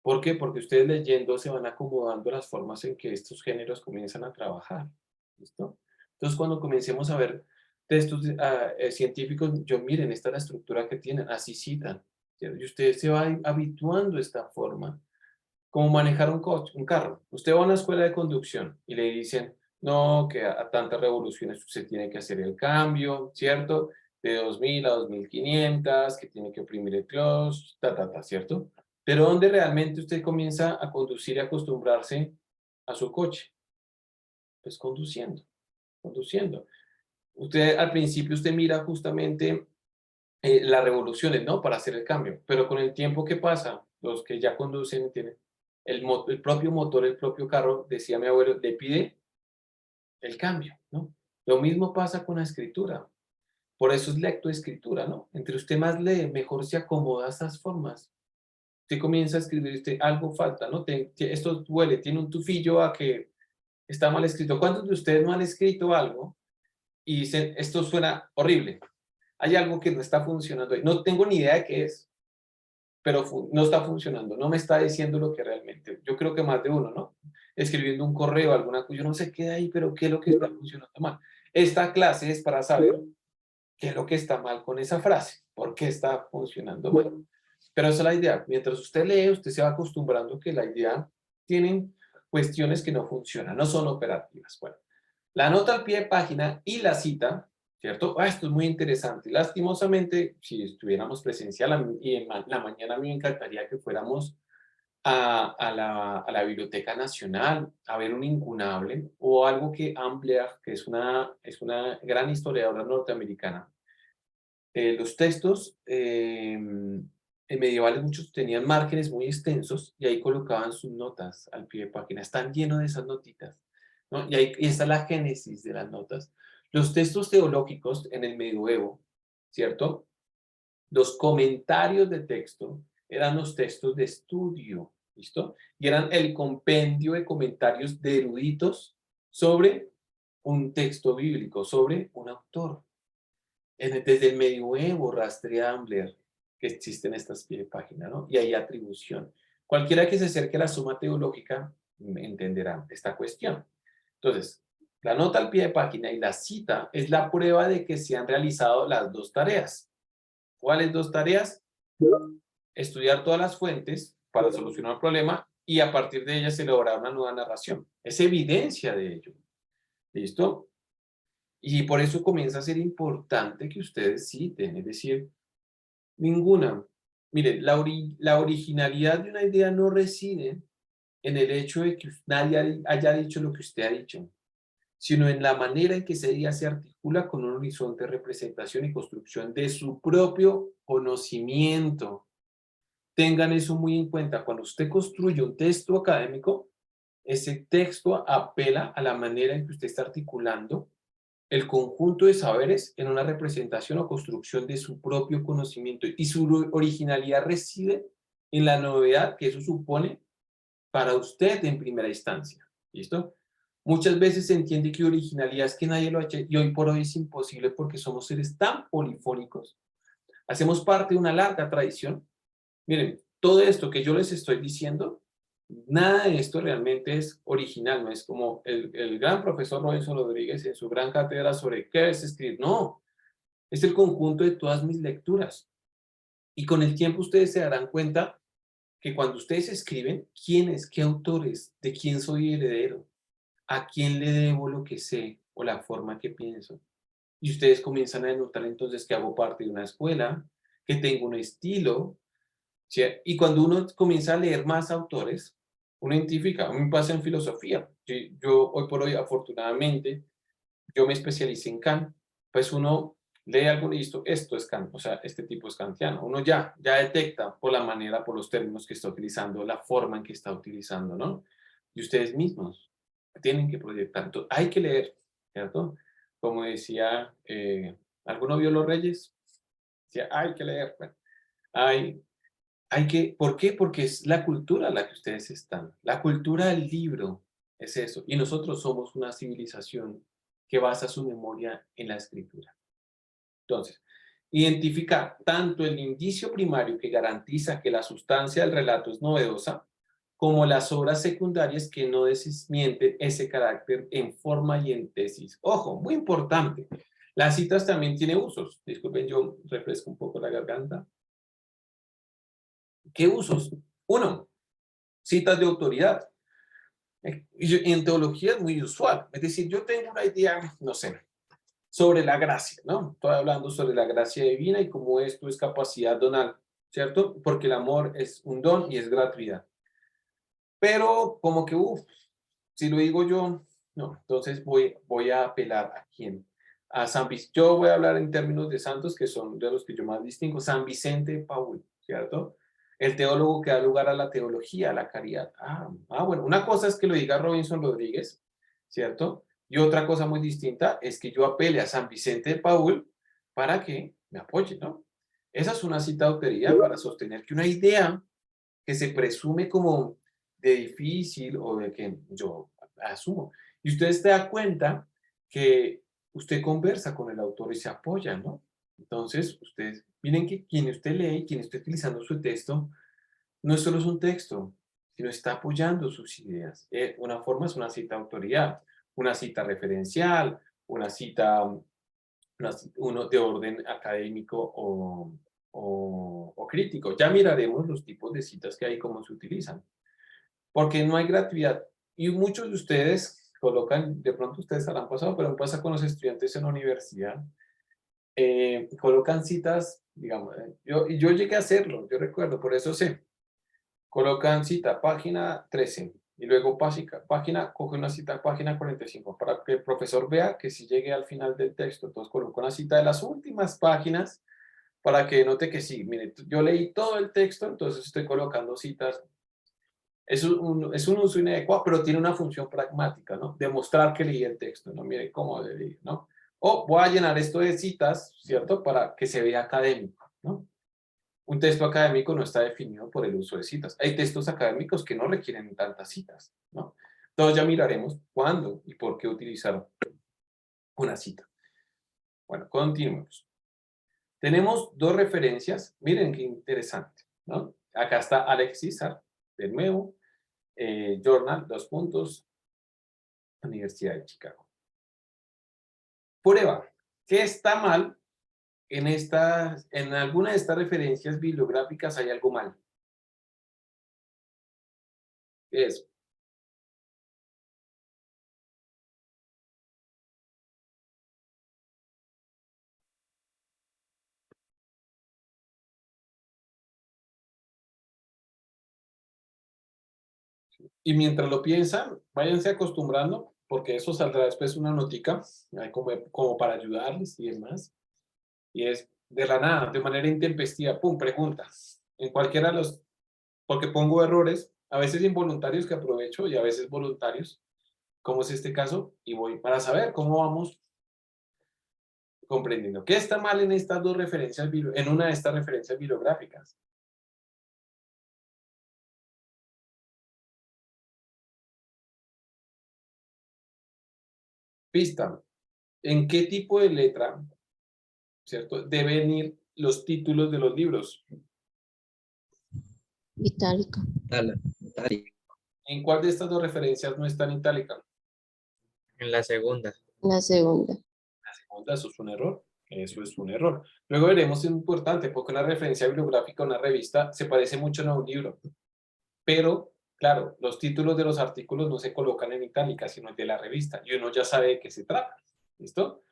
¿Por qué? Porque ustedes leyendo se van acomodando las formas en que estos géneros comienzan a trabajar. ¿Listo? Entonces, cuando comencemos a ver textos científicos, miren, esta es la estructura que tienen, así citan. Y usted se va habituando a esta forma. Como manejar un carro. Usted va a una escuela de conducción y le dicen, no, que a tantas revoluciones usted tiene que hacer el cambio, ¿cierto? De 2000 a 2500, que tiene que oprimir el clutch, ¿cierto? Pero ¿dónde realmente usted comienza a conducir y acostumbrarse a su coche? Pues conduciendo. Al principio usted mira justamente las revoluciones, ¿no? Para hacer el cambio. Pero con el tiempo, ¿qué pasa? Los que ya conducen tienen el propio motor, el propio carro, decía mi abuelo, le pide el cambio, ¿no? Lo mismo pasa con la escritura. Por eso es lectoescritura, ¿no? Entre usted más lee, mejor se acomoda a esas formas. Usted comienza a escribir, algo falta, ¿no? Esto duele, tiene un tufillo a que está mal escrito. ¿Cuántos de ustedes no han escrito algo y dicen, esto suena horrible? Hay algo que no está funcionando. No tengo ni idea de qué es, pero no está funcionando. No me está diciendo lo que realmente. Yo creo que más de uno, ¿no? Escribiendo un correo, alguna cosa, yo no sé qué de ahí, pero qué es lo que está funcionando mal. Esta clase es para saber qué es lo que está mal con esa frase, por qué está funcionando mal. Pero esa es la idea. Mientras usted lee, usted se va acostumbrando que la idea tienen cuestiones que no funcionan, no son operativas. Bueno, la nota al pie de página y la cita, ¿cierto? Esto es muy interesante. Lastimosamente, si estuviéramos presencial y en la mañana, a mí me encantaría que fuéramos a la Biblioteca Nacional a ver un incunable o algo que Ambler, que es una gran historiadora norteamericana. Los textos medievales, muchos tenían márgenes muy extensos y ahí colocaban sus notas al pie de página. Están llenos de esas notitas, ¿no? Y está la génesis de las notas. Los textos teológicos en el medioevo, ¿cierto? Los comentarios de texto eran los textos de estudio, ¿listo? Y eran el compendio de comentarios de eruditos sobre un texto bíblico, sobre un autor. Desde el medioevo rastrea Ambler que existen estas pie de página, ¿no? Y hay atribución. Cualquiera que se acerque a la Suma Teológica entenderán esta cuestión. Entonces, la nota al pie de página y la cita es la prueba de que se han realizado las dos tareas. ¿Cuáles dos tareas? Estudiar todas las fuentes para solucionar el problema y a partir de ellas elaborar una nueva narración. Es evidencia de ello. ¿Listo? Y por eso comienza a ser importante que ustedes citen, es decir, ninguna. Miren, la originalidad de una idea no reside en el hecho de que nadie haya dicho lo que usted ha dicho, sino en la manera en que esa idea se articula con un horizonte de representación y construcción de su propio conocimiento. Tengan eso muy en cuenta. Cuando usted construye un texto académico, ese texto apela a la manera en que usted está articulando el conjunto de saberes en una representación o construcción de su propio conocimiento. Y su originalidad reside en la novedad que eso supone para usted en primera instancia. ¿Listo? Muchas veces se entiende que originalidad es que nadie lo ha hecho y hoy por hoy es imposible porque somos seres tan polifónicos. Hacemos parte de una larga tradición. Miren, todo esto que yo les estoy diciendo, nada de esto realmente es original, no es como el gran profesor Robinson Rodríguez en su gran cátedra sobre qué es escribir. No, es el conjunto de todas mis lecturas. Y con el tiempo ustedes se darán cuenta que cuando ustedes escriben, ¿quiénes, qué autores, de quién soy heredero? ¿A quién le debo lo que sé o la forma que pienso? Y ustedes comienzan a notar entonces que hago parte de una escuela, que tengo un estilo, ¿sí? Y cuando uno comienza a leer más autores, uno identifica, a mí me pasa en filosofía. Yo hoy por hoy, afortunadamente, yo me especialicé en Kant, pues uno lee algo y esto es Kant, o sea, este tipo es kantiano. Uno ya detecta por la manera, por los términos que está utilizando, la forma en que está utilizando, ¿no? Y ustedes mismos tienen que proyectar. Entonces, hay que leer, ¿cierto? Como decía, ¿alguno vio Los Reyes? Decía, hay que leer. Bueno, hay que, ¿por qué? Porque es la cultura la que ustedes están. La cultura del libro es eso. Y nosotros somos una civilización que basa su memoria en la escritura. Entonces, identificar tanto el indicio primario que garantiza que la sustancia del relato es novedosa, como las obras secundarias que no desmienten ese carácter en forma y en tesis. Ojo, muy importante. Las citas también tienen usos. Disculpen, yo refresco un poco la garganta. ¿Qué usos? Uno, citas de autoridad. Y en teología es muy usual. Es decir, yo tengo una idea, no sé, sobre la gracia, ¿no? Estoy hablando sobre la gracia divina y cómo esto es capacidad donal, ¿cierto? Porque el amor es un don y es gratuidad. Pero como que, si lo digo yo, no. Entonces voy a apelar a quién. A San Vicente. Yo voy a hablar en términos de santos, que son de los que yo más distingo. San Vicente de Paúl, ¿cierto? El teólogo que da lugar a la teología, a la caridad. Bueno, una cosa es que lo diga Robinson Rodríguez, ¿cierto? Y otra cosa muy distinta es que yo apele a San Vicente de Paúl para que me apoye, ¿no? Esa es una cita de autoridad para sostener que una idea que se presume como de difícil o de que yo asumo. Y usted se da cuenta que usted conversa con el autor y se apoya, ¿no? Entonces, ustedes, miren que quien usted lee, quien esté utilizando su texto, no solo es un texto, sino está apoyando sus ideas. Una forma es una cita de autoridad, una cita referencial, una cita uno de orden académico o crítico. Ya miraremos los tipos de citas que hay y cómo se utilizan. Porque no hay gratuidad. Y muchos de ustedes colocan, de pronto ustedes habrán pasado, pero me pasa con los estudiantes en la universidad, colocan citas, digamos, yo llegué a hacerlo, yo recuerdo, por eso sé. Colocan cita, página 13, y luego página, coge una cita, página 45, para que el profesor vea que si llegue al final del texto. Entonces coloco una cita de las últimas páginas, para que note que sí, mire, yo leí todo el texto, entonces estoy colocando citas. Es un uso inadecuado, pero tiene una función pragmática, ¿no? Demostrar que leí el texto, ¿no? Mire cómo leí, ¿no? O voy a llenar esto de citas, ¿cierto? Para que se vea académico, ¿no? Un texto académico no está definido por el uso de citas. Hay textos académicos que no requieren tantas citas, ¿no? Entonces ya miraremos cuándo y por qué utilizar una cita. Bueno, continuemos. Tenemos dos referencias. Miren qué interesante, ¿no? Acá está Alex César, de nuevo. Journal, 2 puntos, Universidad de Chicago. Prueba. ¿Qué está mal en alguna de estas referencias bibliográficas? Hay algo mal. ¿Qué es? Y mientras lo piensan, váyanse acostumbrando, porque eso saldrá después una notica, como para ayudarles y demás. Y es de la nada, de manera intempestiva, pum, preguntas. En cualquiera de los, porque pongo errores, a veces involuntarios que aprovecho y a veces voluntarios, como es este caso, y voy para saber cómo vamos comprendiendo. ¿Qué está mal en estas dos referencias, en una de estas referencias bibliográficas? Pista. ¿En qué tipo de letra, cierto, deben ir los títulos de los libros? Itálica. Itálica. ¿En cuál de estas dos referencias no está en itálica? En la segunda. La segunda. La segunda, eso es un error. Eso es un error. Luego veremos, es importante, porque una referencia bibliográfica, una revista, se parece mucho a un libro. Pero, claro, los títulos de los artículos no se colocan en itálica, sino de la revista. Y uno ya sabe de qué se trata. ¿Listo?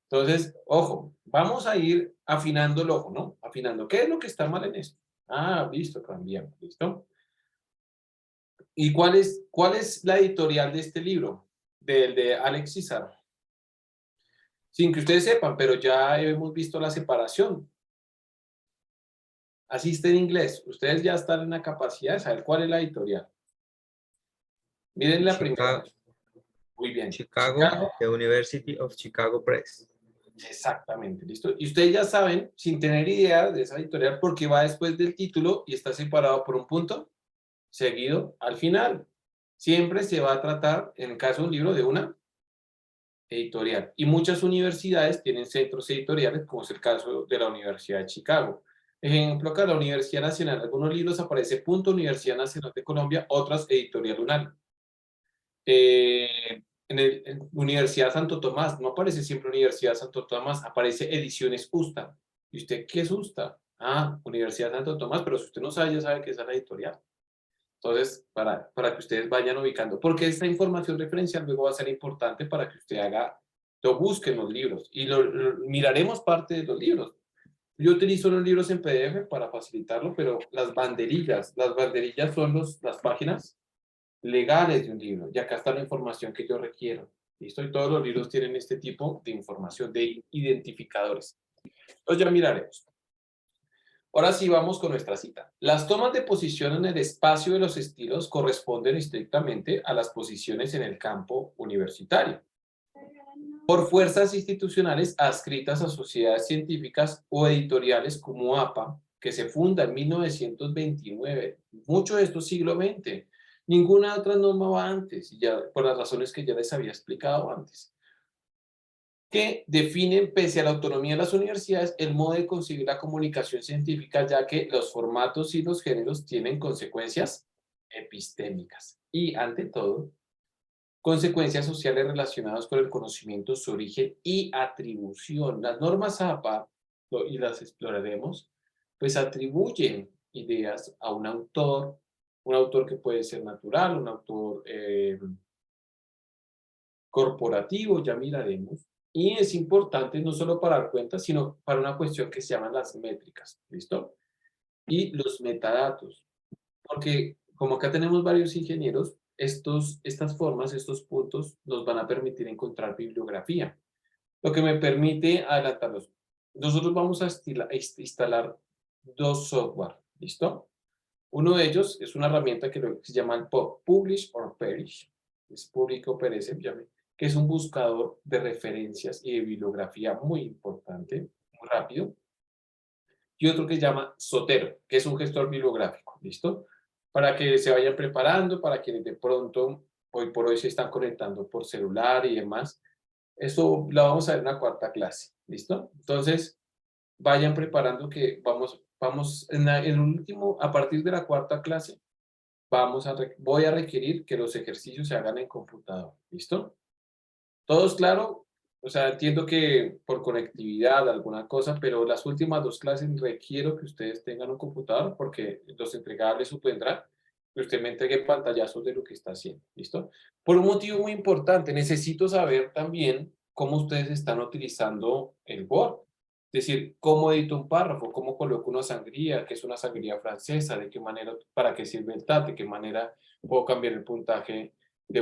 Entonces, ojo, vamos a ir afinando el ojo, ¿no? Afinando. ¿Qué es lo que está mal en esto? Ah, listo, cambiamos. ¿Listo? ¿Y cuál es la editorial de este libro? Del de Alex César. Sin que ustedes sepan, pero ya hemos visto la separación. Así está en inglés. Ustedes ya están en la capacidad de saber cuál es la editorial. Miren la primera. Muy bien. Chicago, The University of Chicago Press. Exactamente, ¿listo? Y ustedes ya saben, sin tener idea de esa editorial, porque va después del título y está separado por un punto seguido al final. Siempre se va a tratar, en el caso de un libro, de una editorial. Y muchas universidades tienen centros editoriales, como es el caso de la Universidad de Chicago. Ejemplo, acá la Universidad Nacional, algunos libros aparece punto Universidad Nacional de Colombia, otras editorial UNAL. En Universidad Santo Tomás, no aparece siempre Universidad Santo Tomás, aparece Ediciones Usta. ¿Y usted qué es Usta? Ah, Universidad Santo Tomás, pero si usted no sabe, ya sabe que es la editorial. Entonces, para que ustedes vayan ubicando, porque esta información referencial luego va a ser importante para que usted lo busque en los libros y miraremos parte de los libros. Yo utilizo los libros en PDF para facilitarlo, pero las banderillas son las páginas legales de un libro, y acá está la información que yo requiero. ¿Listo? Y todos los libros tienen este tipo de información, de identificadores. Entonces ya miraremos. Ahora sí vamos con nuestra cita. Las tomas de posición en el espacio de los estilos corresponden estrictamente a las posiciones en el campo universitario, por fuerzas institucionales adscritas a sociedades científicas o editoriales como APA, que se funda en 1929. Mucho de esto siglo XX. Ninguna otra norma va antes, ya, por las razones que ya les había explicado antes, que definen, pese a la autonomía de las universidades, el modo de concebir la comunicación científica, ya que los formatos y los géneros tienen consecuencias epistémicas y, ante todo, consecuencias sociales relacionadas con el conocimiento, su origen y atribución. Las normas APA, y las exploraremos, pues atribuyen ideas a un autor que puede ser natural, un autor corporativo, ya miraremos. Y es importante no solo para dar cuenta, sino para una cuestión que se llaman las métricas, ¿listo? Y los metadatos, porque como acá tenemos varios ingenieros, estas formas, estos puntos, nos van a permitir encontrar bibliografía, lo que me permite adelantarlos. Nosotros vamos a instalar dos software, ¿listo? Uno de ellos es una herramienta que se llama el Publish or Perish, es público perece, que es un buscador de referencias y de bibliografía muy importante, muy rápido. Y otro que se llama Zotero, que es un gestor bibliográfico, ¿listo? Para que se vayan preparando, para quienes de pronto, hoy por hoy se están conectando por celular y demás. Eso lo vamos a ver en la cuarta clase, ¿listo? Entonces, vayan preparando que vamos en el último, a partir de la cuarta clase, voy a requerir que los ejercicios se hagan en computador. ¿Listo? ¿Todos claro? O sea, entiendo que por conectividad, alguna cosa, pero las últimas 2 clases requiero que ustedes tengan un computador porque los entregables supondrán que usted me entregue pantallazos de lo que está haciendo. ¿Listo? Por un motivo muy importante, necesito saber también cómo ustedes están utilizando el Word. Es decir, cómo edito un párrafo, cómo coloco una sangría, qué es una sangría francesa, de qué manera, para qué sirve el TAT, de qué manera puedo cambiar el puntaje de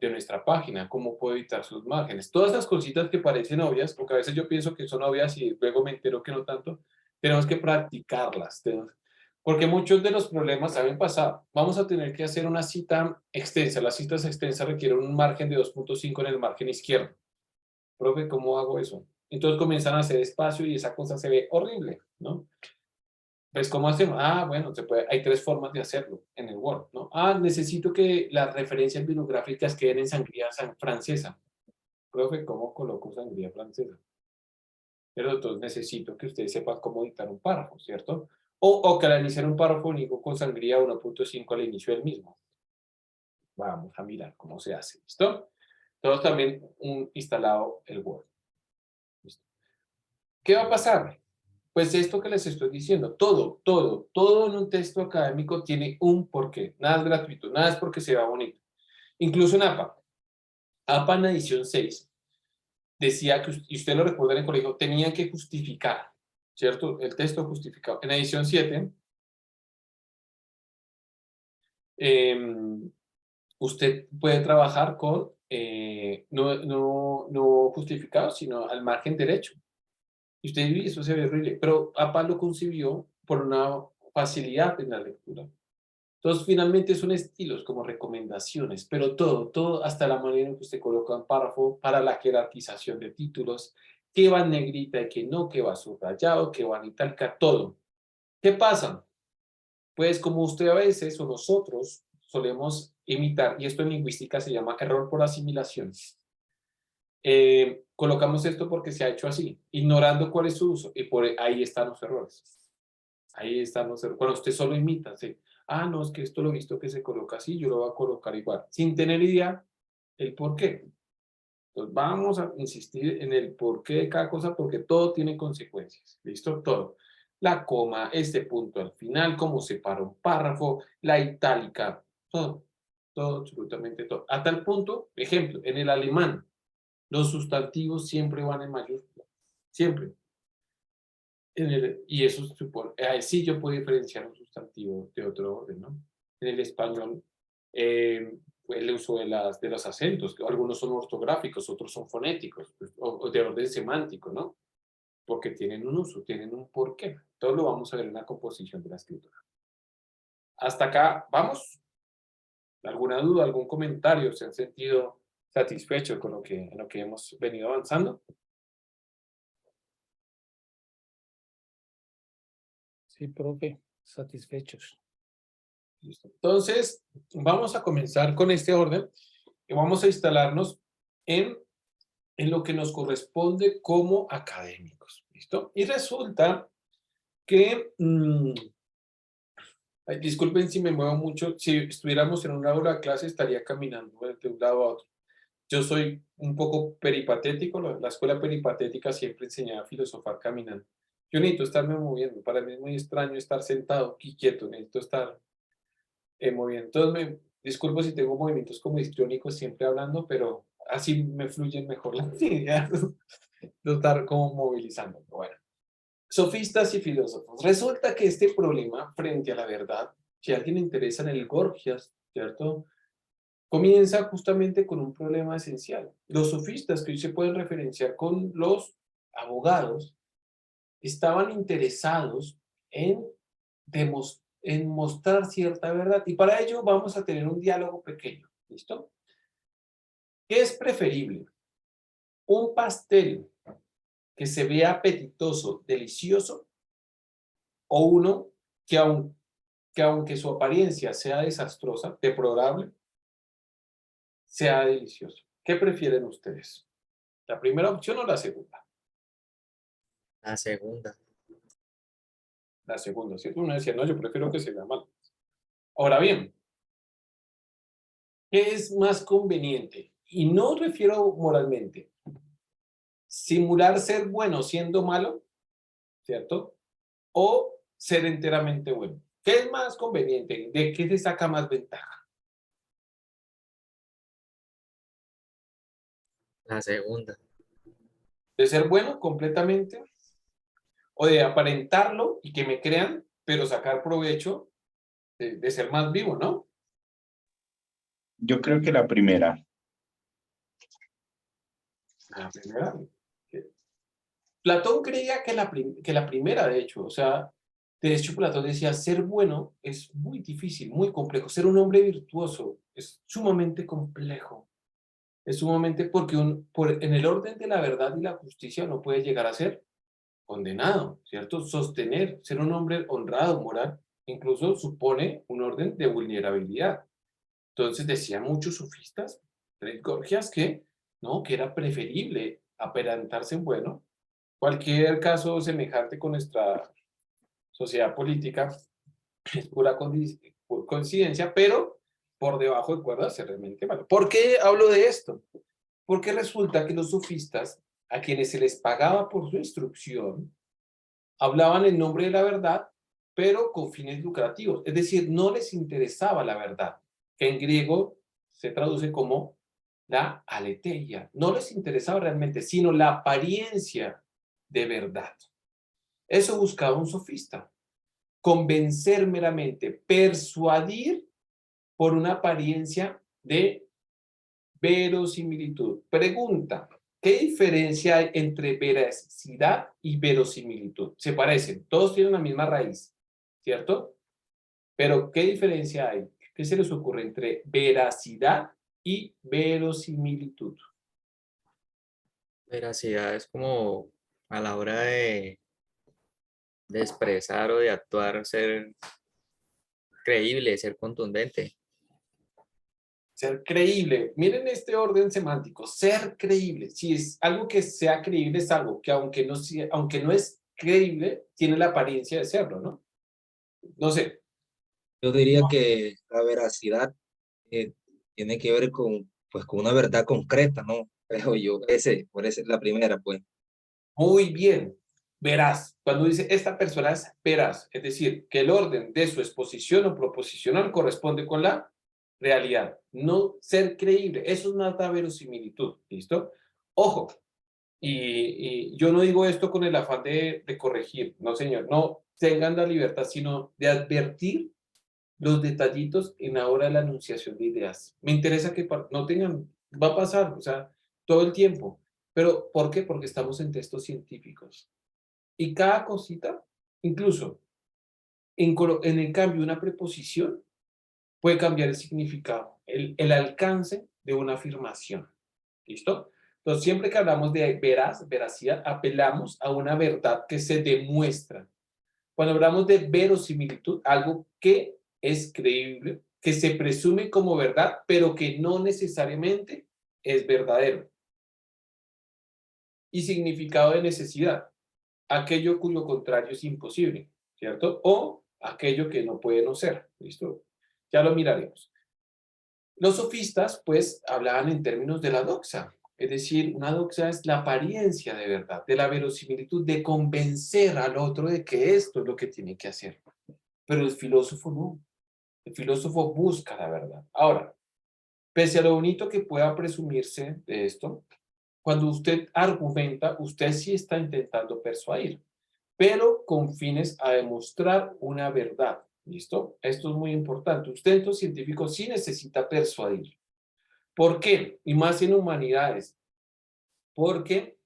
nuestra página, cómo puedo editar sus márgenes. Todas esas cositas que parecen obvias, porque a veces yo pienso que son obvias y luego me entero que no tanto, tenemos que practicarlas. Porque muchos de los problemas saben pasar. Vamos a tener que hacer una cita extensa. Las citas extensas requieren un margen de 2.5 en el margen izquierdo. Profe, ¿cómo hago eso? Entonces comienzan a hacer espacio y esa cosa se ve horrible, ¿no? Pues, ¿cómo hacemos? Ah, bueno, hay 3 formas de hacerlo en el Word, ¿no? Ah, necesito que las referencias bibliográficas queden en sangría francesa. Profe, ¿cómo coloco sangría francesa? Pero entonces necesito que ustedes sepan cómo dictar un párrafo, ¿cierto? O que al iniciar un párrafo único con sangría 1.5 al inicio del mismo. Vamos a mirar cómo se hace, ¿listo? Todos también instalado el Word. ¿Listo? ¿Qué va a pasar? Pues esto que les estoy diciendo, todo en un texto académico tiene un porqué. Nada es gratuito, nada es porque se vea bonito. Incluso en APA. APA en edición 6 decía que, y usted lo recuerda en el colegio, tenían que justificar, ¿cierto? El texto justificado. En edición 7, usted puede trabajar con no justificado, sino al margen derecho. Y usted dice, eso se ve horrible, pero APA lo concibió por una facilidad en la lectura. Entonces, finalmente son estilos como recomendaciones, pero todo, hasta la manera en que usted coloca un párrafo para la jerarquización de títulos, qué va en negrita y qué no, qué va subrayado, qué va en itálica, todo. ¿Qué pasa? Pues como usted a veces o nosotros solemos imitar, y esto en lingüística se llama error por asimilación. Colocamos esto porque se ha hecho así, ignorando cuál es su uso, y ahí están los errores. Ahí están los errores. Cuando usted solo imita, ¿sí? Ah, no, es que esto lo he visto que se coloca así, yo lo voy a colocar igual, sin tener idea el por qué. Entonces vamos a insistir en el por qué de cada cosa, porque todo tiene consecuencias. ¿Listo? Todo. La coma, este punto al final, cómo separa un párrafo, la itálica, todo, absolutamente todo. A tal punto, ejemplo, en el alemán, los sustantivos siempre van en mayúscula, siempre. Y eso supone, sí yo puedo diferenciar un sustantivo de otro orden, ¿no? En el español, el uso de los acentos, que algunos son ortográficos, otros son fonéticos, pues, o de orden semántico, ¿no? Porque tienen un uso, tienen un porqué. Todo lo vamos a ver en la composición de la escritura. Hasta acá, ¿vamos? ¿Alguna duda, algún comentario? ¿Se han sentido satisfechos con en lo que hemos venido avanzando? Sí, profe, satisfechos. Listo. Entonces, vamos a comenzar con este orden y vamos a instalarnos en lo que nos corresponde como académicos. ¿Listo? Y resulta que, disculpen si me muevo mucho, si estuviéramos en un aula de clase estaría caminando de un lado a otro. Yo soy un poco peripatético, la escuela peripatética siempre enseñaba a filosofar caminando. Yo necesito estarme moviendo, para mí es muy extraño estar sentado aquí quieto, necesito estar moviendo. Entonces, disculpo si tengo movimientos como histriónicos siempre hablando, pero así me fluyen mejor las ideas, no estar como movilizando. Bueno, sofistas y filósofos. Resulta que este problema frente a la verdad, si a alguien le interesa en el Gorgias, ¿cierto? Comienza justamente con un problema esencial. Los sofistas, que hoy se pueden referenciar con los abogados, estaban interesados en mostrar cierta verdad. Y para ello vamos a tener un diálogo pequeño. ¿Listo? ¿Qué es preferible? ¿Un pastel que se vea apetitoso, delicioso? ¿O uno que aunque su apariencia sea desastrosa, deplorable, sea delicioso? ¿Qué prefieren ustedes? ¿La primera opción o la segunda? La segunda. La segunda, ¿cierto? Uno decía, no, yo prefiero que se vea mal. Ahora bien, ¿qué es más conveniente? Y no refiero moralmente. Simular ser bueno siendo malo, ¿cierto? O ser enteramente bueno. ¿Qué es más conveniente? ¿De qué se saca más ventaja? La segunda. ¿De ser bueno completamente? ¿O de aparentarlo y que me crean, pero sacar provecho de ser más vivo, ¿no? Yo creo que la primera. La primera. Platón creía que la primera, de hecho, o sea, de hecho Platón decía, ser bueno es muy difícil, muy complejo. Ser un hombre virtuoso es sumamente complejo. Es sumamente porque en el orden de la verdad y la justicia no puede llegar a ser condenado, ¿cierto? Sostener, ser un hombre honrado, moral, incluso supone un orden de vulnerabilidad. Entonces decían muchos sofistas, Tres Gorgias, que no, que era preferible aparentarse bueno. Cualquier caso semejante con nuestra sociedad política es pura coincidencia, pero por debajo de cuerdas es realmente malo. ¿Por qué hablo de esto? Porque resulta que los sofistas, a quienes se les pagaba por su instrucción, hablaban en nombre de la verdad, pero con fines lucrativos. Es decir, no les interesaba la verdad, que en griego se traduce como la aletheia. No les interesaba realmente, sino la apariencia de verdad. Eso buscaba un sofista. Convencer meramente, persuadir por una apariencia de verosimilitud. Pregunta, ¿qué diferencia hay entre veracidad y verosimilitud? Se parecen, todos tienen la misma raíz, ¿cierto? Pero ¿qué diferencia hay? ¿Qué se les ocurre entre veracidad y verosimilitud? Veracidad es como a la hora de expresar o de actuar, ser creíble, ser contundente. Ser creíble. Miren este orden semántico. Ser creíble. Si es algo que sea creíble, es algo que aunque no es creíble, tiene la apariencia de serlo, ¿no? No sé. Yo diría que la veracidad tiene que ver con, pues, con una verdad concreta, ¿no? Pero por esa es la primera, pues. Muy bien. Veraz. Cuando dice esta persona es veraz, es decir, que el orden de su exposición o proposicional corresponde con la realidad. No ser creíble. Eso es más da verosimilitud. ¿Listo? Ojo. Y yo no digo esto con el afán de corregir. No, señor. No tengan la libertad, sino de advertir los detallitos en la hora de la enunciación de ideas. Me interesa que no tengan, va a pasar, o sea, todo el tiempo. Pero, ¿por qué? Porque estamos en textos científicos. Y cada cosita, incluso en el cambio de una preposición, puede cambiar el significado, el alcance de una afirmación. ¿Listo? Entonces, siempre que hablamos de veracidad, apelamos a una verdad que se demuestra. Cuando hablamos de verosimilitud, algo que es creíble, que se presume como verdad, pero que no necesariamente es verdadero. Y significado de necesidad, aquello cuyo contrario es imposible, ¿cierto? O aquello que no puede no ser, ¿listo? Ya lo miraremos. Los sofistas, pues, hablaban en términos de la doxa, es decir, una doxa es la apariencia de verdad, de la verosimilitud, de convencer al otro de que esto es lo que tiene que hacer. Pero el filósofo no. El filósofo busca la verdad. Ahora, pese a lo bonito que pueda presumirse de esto, cuando usted argumenta, usted sí está intentando persuadir, pero con fines a demostrar una verdad. ¿Listo? Esto es muy importante. Usted, entonces, científico, sí necesita persuadir. ¿Por qué? Y más en humanidades. Porque,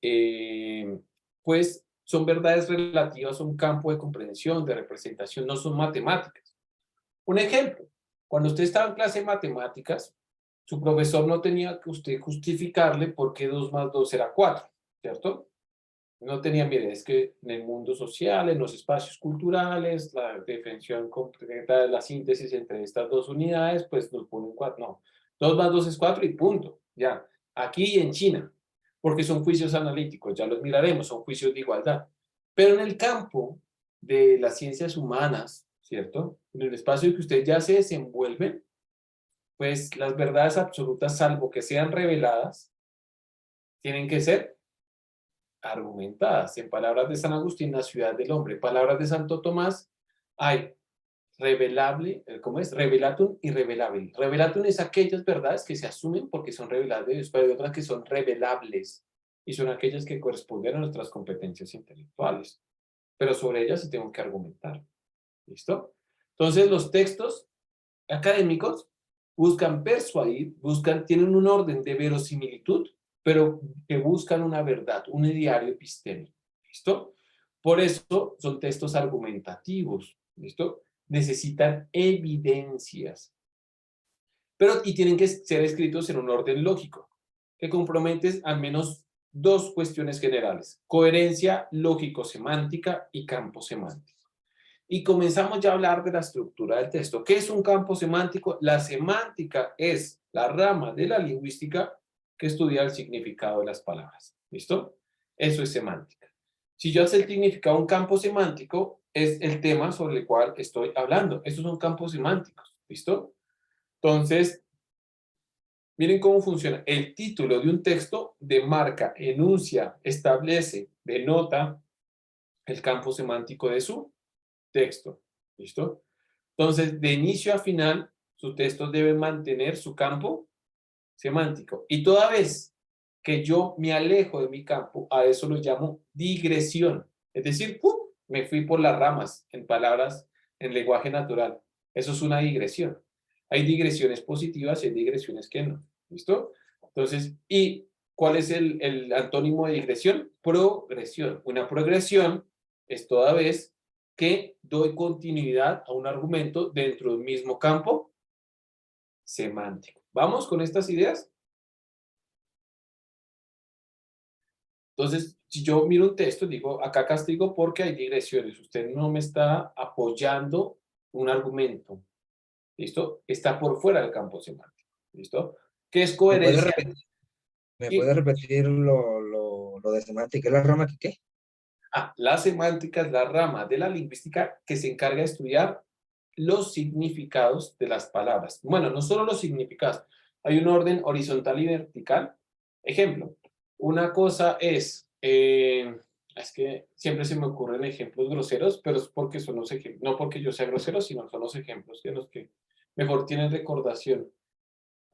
pues, son verdades relativas a un campo de comprensión, de representación, no son matemáticas. Un ejemplo, cuando usted estaba en clase de matemáticas, su profesor no tenía que usted justificarle por qué 2 más 2 era 4, ¿cierto? No tenía, mire, es que en el mundo social, en los espacios culturales, la definición completa de la síntesis entre estas dos unidades, pues nos ponen 4, no. 2 más 2 es 4 y punto, ya. Aquí y en China, porque son juicios analíticos, ya los miraremos, son juicios de igualdad. Pero en el campo de las ciencias humanas, ¿cierto? En el espacio que ustedes ya se desenvuelven, pues las verdades absolutas, salvo que sean reveladas, tienen que ser argumentadas. En palabras de San Agustín, la ciudad del hombre. Palabras de Santo Tomás, hay revelable, ¿cómo es? Revelatum y revelable. Revelatum es aquellas verdades que se asumen porque son reveladas de Dios, pero hay otras que son revelables y son aquellas que corresponden a nuestras competencias intelectuales. Pero sobre ellas sí tengo que argumentar. ¿Listo? Entonces los textos académicos buscan persuadir, tienen un orden de verosimilitud, pero que buscan una verdad, un ideario epistémico. ¿Listo? Por eso son textos argumentativos. ¿Listo? Necesitan evidencias. Y tienen que ser escritos en un orden lógico, que compromete al menos dos cuestiones generales: coherencia lógico-semántica y campo semántico. Y comenzamos ya a hablar de la estructura del texto. ¿Qué es un campo semántico? La semántica es la rama de la lingüística que estudia el significado de las palabras. ¿Listo? Eso es semántica. Si yo hace el significado de un campo semántico, es el tema sobre el cual estoy hablando. Esos son campos semánticos. ¿Listo? Entonces, miren cómo funciona. El título de un texto demarca, enuncia, establece, denota el campo semántico de su texto. ¿Listo? Entonces, de inicio a final, su texto debe mantener su campo semántico. Y toda vez que yo me alejo de mi campo, a eso lo llamo digresión. Es decir, ¡pum!, me fui por las ramas, en palabras, en lenguaje natural. Eso es una digresión. Hay digresiones positivas y hay digresiones que no. ¿Listo? Entonces, ¿y cuál es el antónimo de digresión? Progresión. Una progresión es toda vez que doy continuidad a un argumento dentro de un mismo campo semántico. ¿Vamos con estas ideas? Entonces, si yo miro un texto, digo, acá castigo porque hay digresiones. Usted no me está apoyando un argumento. ¿Listo? Está por fuera del campo semántico. ¿Listo? ¿Qué es coherencia? ¿Me puede repetir lo de semántica? ¿Es la rama que qué? La semántica es la rama de la lingüística que se encarga de estudiar los significados de las palabras. Bueno, no solo los significados. Hay un orden horizontal y vertical. Ejemplo, una cosa es que siempre se me ocurren ejemplos groseros, pero es porque son los ejemplos, no porque yo sea grosero, sino son los ejemplos de los que mejor tienen recordación.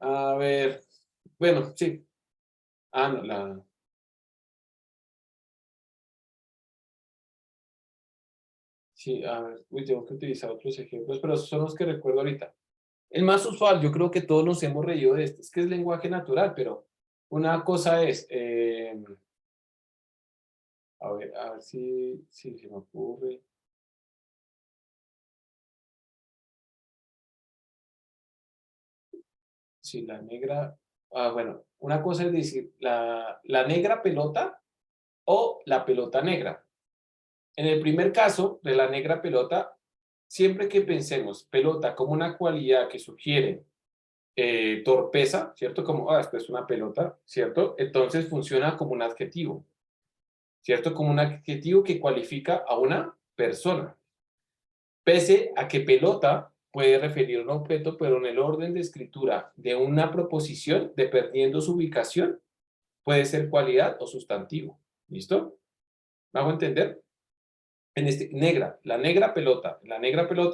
A ver, bueno, sí. No, sí, a ver, tengo que utilizar otros ejemplos, pero esos son los que recuerdo ahorita. El más usual, yo creo que todos nos hemos reído de este, es que es lenguaje natural, pero una cosa es, a ver si se me ocurre. Sí, la negra, bueno, una cosa es decir, la negra pelota o la pelota negra. En el primer caso de la negra pelota, siempre que pensemos pelota como una cualidad que sugiere torpeza, ¿cierto? Como, esto es una pelota, ¿cierto? Entonces funciona como un adjetivo, ¿cierto? Como un adjetivo que cualifica a una persona. Pese a que pelota puede referir a un objeto, pero en el orden de escritura de una proposición, dependiendo su ubicación, puede ser cualidad o sustantivo. ¿Listo? ¿Me hago entender? Negra, la negra pelota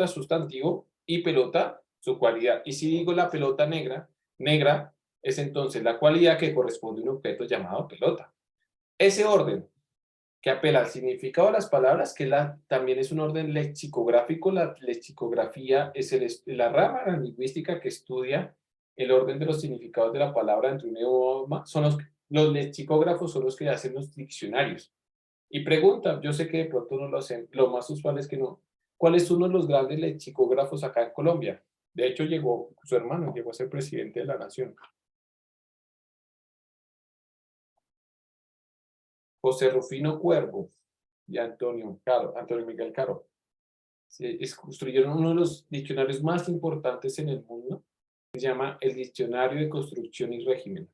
es sustantivo y pelota su cualidad. Y si digo la pelota negra, negra es entonces la cualidad que corresponde a un objeto llamado pelota. Ese orden que apela al significado de las palabras, que también es un orden lexicográfico. La lexicografía es la rama de la lingüística que estudia el orden de los significados de la palabra entre un idioma. Los lexicógrafos son los que hacen los diccionarios. Y pregunta, yo sé que de pronto no lo hacen, lo más usual es que no. ¿Cuál es uno de los grandes lexicógrafos acá en Colombia? De hecho, su hermano llegó a ser presidente de la nación. José Rufino Cuervo y Antonio Miguel Caro. Construyeron uno de los diccionarios más importantes en el mundo. Se llama el Diccionario de Construcción y Régimen.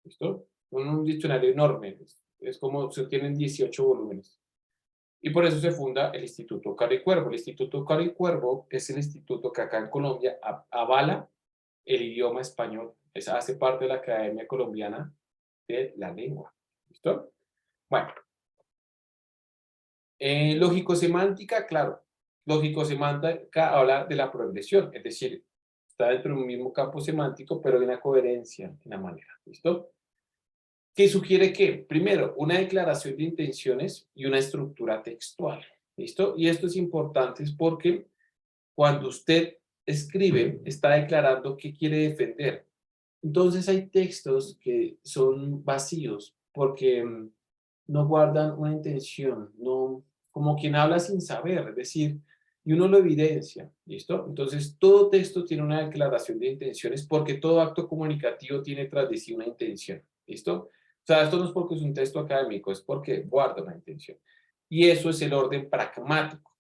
¿Listo? Un diccionario enorme. Es como, se tienen 18 volúmenes. Y por eso se funda el Instituto Caro y Cuervo. El Instituto Caro y Cuervo es el instituto que acá en Colombia avala el idioma español. Hace parte de la Academia Colombiana de la Lengua. ¿Listo? Bueno. Lógico-semántica, claro. Lógico-semántica habla de la progresión, es decir, está dentro de un mismo campo semántico, pero hay una coherencia en la manera. ¿Listo? Que sugiere que, primero, una declaración de intenciones y una estructura textual. ¿Listo? Y esto es importante porque cuando usted escribe, está declarando qué quiere defender. Entonces hay textos que son vacíos porque no guardan una intención, no, como quien habla sin saber, es decir, y uno lo evidencia, ¿listo? Entonces todo texto tiene una declaración de intenciones porque todo acto comunicativo tiene tras de sí una intención, ¿listo? O sea, esto no es porque es un texto académico, es porque guarda una intención. Y eso es el orden pragmático.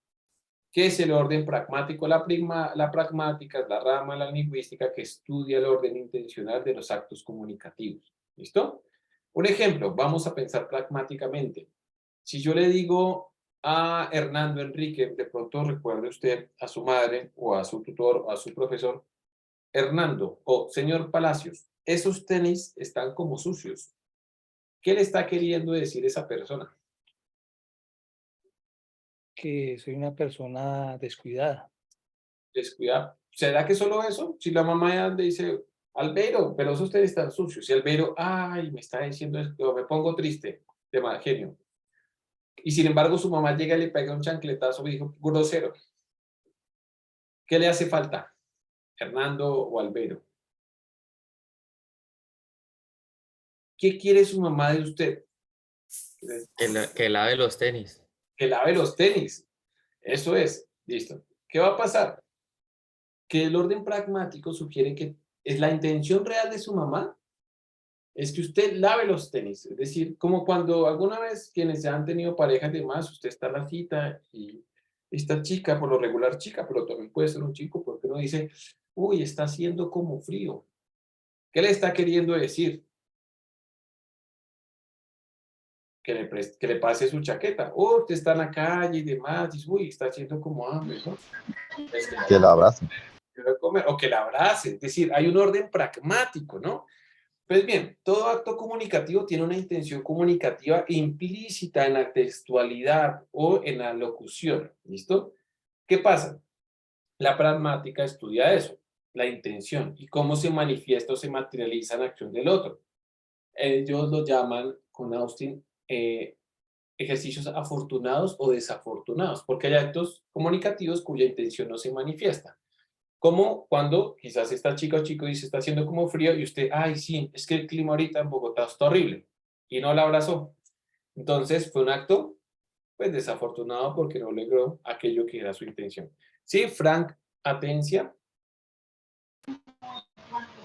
¿Qué es el orden pragmático? La pragmática es la rama de la lingüística que estudia el orden intencional de los actos comunicativos. ¿Listo? Un ejemplo, vamos a pensar pragmáticamente. Si yo le digo a Hernando Enrique, de pronto recuerde usted a su madre o a su tutor o a su profesor, Hernando o señor Palacios, esos tenis están como sucios. ¿Qué le está queriendo decir esa persona? Que soy una persona descuidada. Descuidado. ¿Será que solo eso? Si la mamá ya le dice, Albeiro, pero esos tenis están sucios. Y Albeiro, ay, me está diciendo esto, me pongo triste, de mal genio. Y sin embargo su mamá llega y le pega un chancletazo y dijo, grosero. ¿Qué le hace falta? Hernando o Albeiro. ¿Qué quiere su mamá de usted? Que lave los tenis. Que lave los tenis. Eso es. Listo. ¿Qué va a pasar? Que el orden pragmático sugiere que es la intención real de su mamá es que usted lave los tenis. Es decir, como cuando alguna vez quienes ya han tenido parejas de más, usted está en la cita y esta chica, por lo regular chica, pero también puede ser un chico, porque uno dice, uy, está haciendo como frío. ¿Qué le está queriendo decir? Que le pase su chaqueta. Oh, usted está en la calle y demás, dice, uy, está haciendo como hambre, ¿no? Que la abracen. O que la abrace. Es decir, hay un orden pragmático, ¿no? Pues bien, todo acto comunicativo tiene una intención comunicativa implícita en la textualidad o en la locución, ¿listo? ¿Qué pasa? La pragmática estudia eso, la intención, y cómo se manifiesta o se materializa en la acción del otro. Ellos lo llaman, con Austin, ejercicios afortunados o desafortunados, porque hay actos comunicativos cuya intención no se manifiesta. Como cuando quizás esta chica o chico dice está haciendo como frío y usted, ay sí, es que el clima ahorita en Bogotá está horrible y no la abrazó. Entonces fue un acto pues desafortunado porque no logró aquello que era su intención. Sí, Frank Atencia.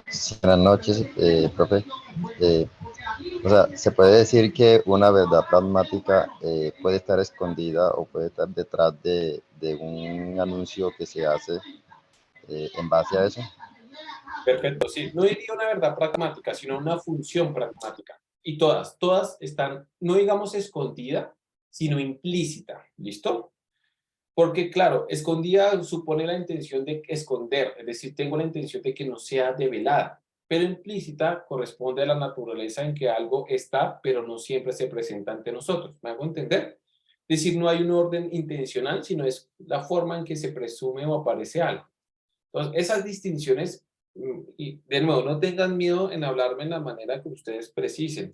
Sí, buenas noches, profe. O sea, se puede decir que una verdad pragmática puede estar escondida o puede estar detrás de un anuncio que se hace en base a eso. Perfecto, sí. No diría una verdad pragmática, sino una función pragmática. Y todas están, no digamos escondida, sino implícita. ¿Listo? Porque, claro, escondida supone la intención de esconder, es decir, tengo la intención de que no sea develada. Pero implícita corresponde a la naturaleza en que algo está, pero no siempre se presenta ante nosotros. ¿Me hago entender? Es decir, no hay un orden intencional, sino es la forma en que se presume o aparece algo. Entonces, esas distinciones, y de nuevo, no tengan miedo en hablarme en la manera que ustedes precisen,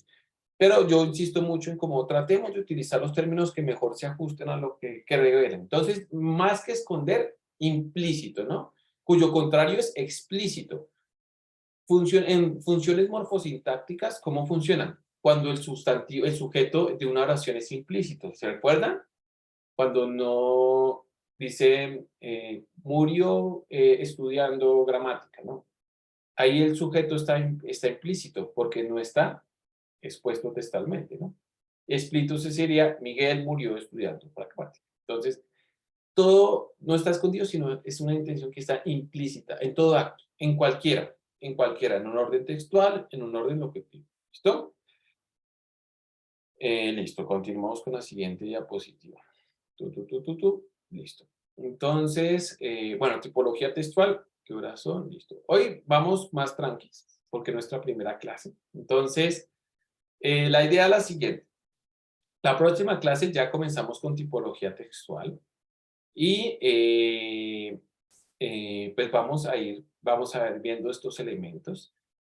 pero yo insisto mucho en cómo tratemos de utilizar los términos que mejor se ajusten a lo que revelen. Entonces, más que esconder, implícito, ¿no? Cuyo contrario es explícito. En funciones morfosintácticas, ¿cómo funcionan? Cuando el sustantivo, el sujeto de una oración es implícito, ¿se recuerdan? Cuando no dice, murió estudiando gramática, ¿no? Ahí el sujeto está implícito porque no está expuesto textualmente, ¿no? Explícito sería, Miguel murió estudiando gramática. Entonces, todo no está escondido, sino es una intención que está implícita en todo acto, en cualquiera, en un orden textual, en un orden objetivo. ¿Listo? Listo, continuamos con la siguiente diapositiva. Listo. Entonces, bueno, tipología textual, ¿qué horas son? Listo. Hoy vamos más tranquilos, porque es nuestra primera clase. Entonces, la idea es la siguiente. La próxima clase ya comenzamos con tipología textual y pues vamos a ir viendo estos elementos.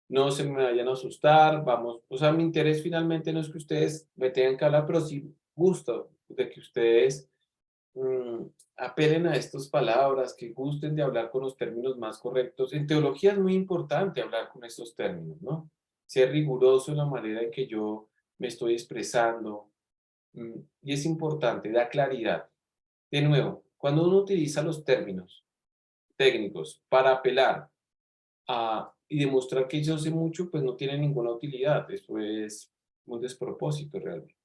No se me vayan a asustar, vamos, o sea, mi interés finalmente no es que ustedes me tengan que hablar, pero sí gusto de que ustedes apelen a estas palabras, que gusten de hablar con los términos más correctos. En teología es muy importante hablar con estos términos, ¿no? Ser riguroso en la manera en que yo me estoy expresando. Y es importante, da claridad. De nuevo, cuando uno utiliza los términos técnicos para apelar y demostrar que yo sé mucho, pues no tiene ninguna utilidad. Eso es un despropósito realmente.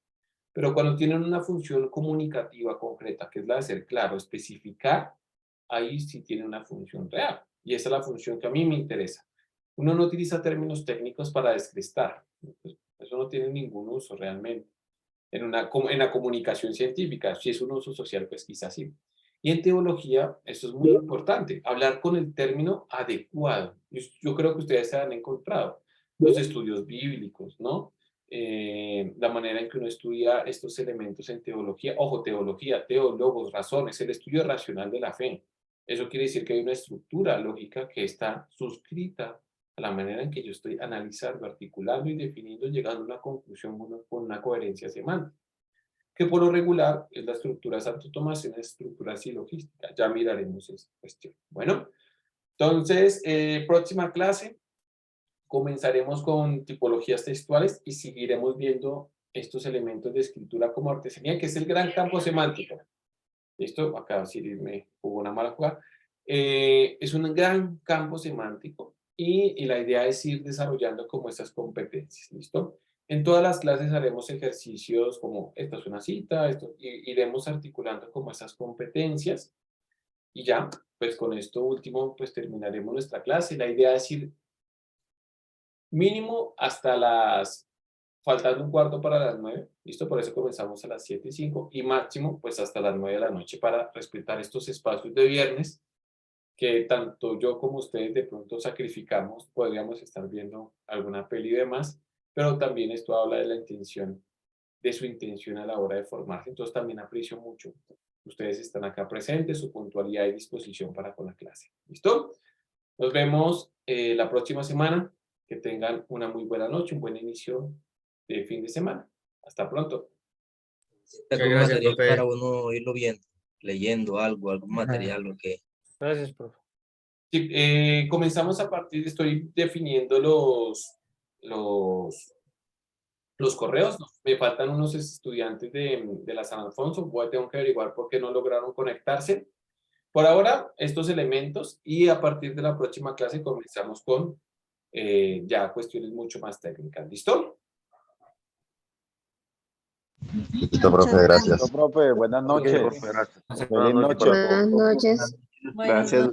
Pero cuando tienen una función comunicativa concreta, que es la de ser claro, especificar, ahí sí tiene una función real. Y esa es la función que a mí me interesa. Uno no utiliza términos técnicos para descrestar. Eso no tiene ningún uso realmente. En la comunicación científica, si es un uso social, pues quizás sí. Y en teología, eso es muy importante, hablar con el término adecuado. Yo creo que ustedes se han encontrado los estudios bíblicos, ¿no? La manera en que uno estudia estos elementos en teología. Ojo, teología, teólogos, razones, el estudio racional de la fe. Eso quiere decir que hay una estructura lógica que está suscrita a la manera en que yo estoy analizando, articulando y definiendo, llegando a una conclusión con una coherencia semántica, que por lo regular es la estructura de Santo Tomás, es una estructura silogística. Ya miraremos esa cuestión. Bueno, entonces, próxima clase, comenzaremos con tipologías textuales y seguiremos viendo estos elementos de escritura como artesanía, que es el gran campo semántico. ¿Listo? Acá Siri me jugó una mala jugada. Es un gran campo semántico y la idea es ir desarrollando como estas competencias. ¿Listo? En todas las clases haremos ejercicios como esta es una cita, iremos articulando como esas competencias y ya, pues con esto último, pues terminaremos nuestra clase. La idea es ir mínimo hasta faltando un cuarto para las 9, ¿listo? Por eso comenzamos a las 7:05 y máximo pues hasta las 9 de la noche para respetar estos espacios de viernes que tanto yo como ustedes de pronto sacrificamos, podríamos estar viendo alguna peli y demás, pero también esto habla de la intención, de su intención a la hora de formarse. Entonces también aprecio mucho. Ustedes están acá presentes, su puntualidad y disposición para con la clase. ¿Listo? Nos vemos la próxima semana. Que tengan una muy buena noche, un buen inicio de fin de semana. Hasta pronto. ¿Algún gracias, material profe. para uno irlo viendo, leyendo algo, algún material, lo que... Gracias, profe. Sí, comenzamos a partir, estoy definiendo los correos. Me faltan unos estudiantes de la San Alfonso. Tengo que averiguar por qué no lograron conectarse. Por ahora, estos elementos y a partir de la próxima clase comenzamos con ya cuestiones mucho más técnicas. ¿Listo? Listo, profe, gracias. Listo, profe, buenas noches. Profe, gracias. Feliz noche. Buenas noches. Gracias.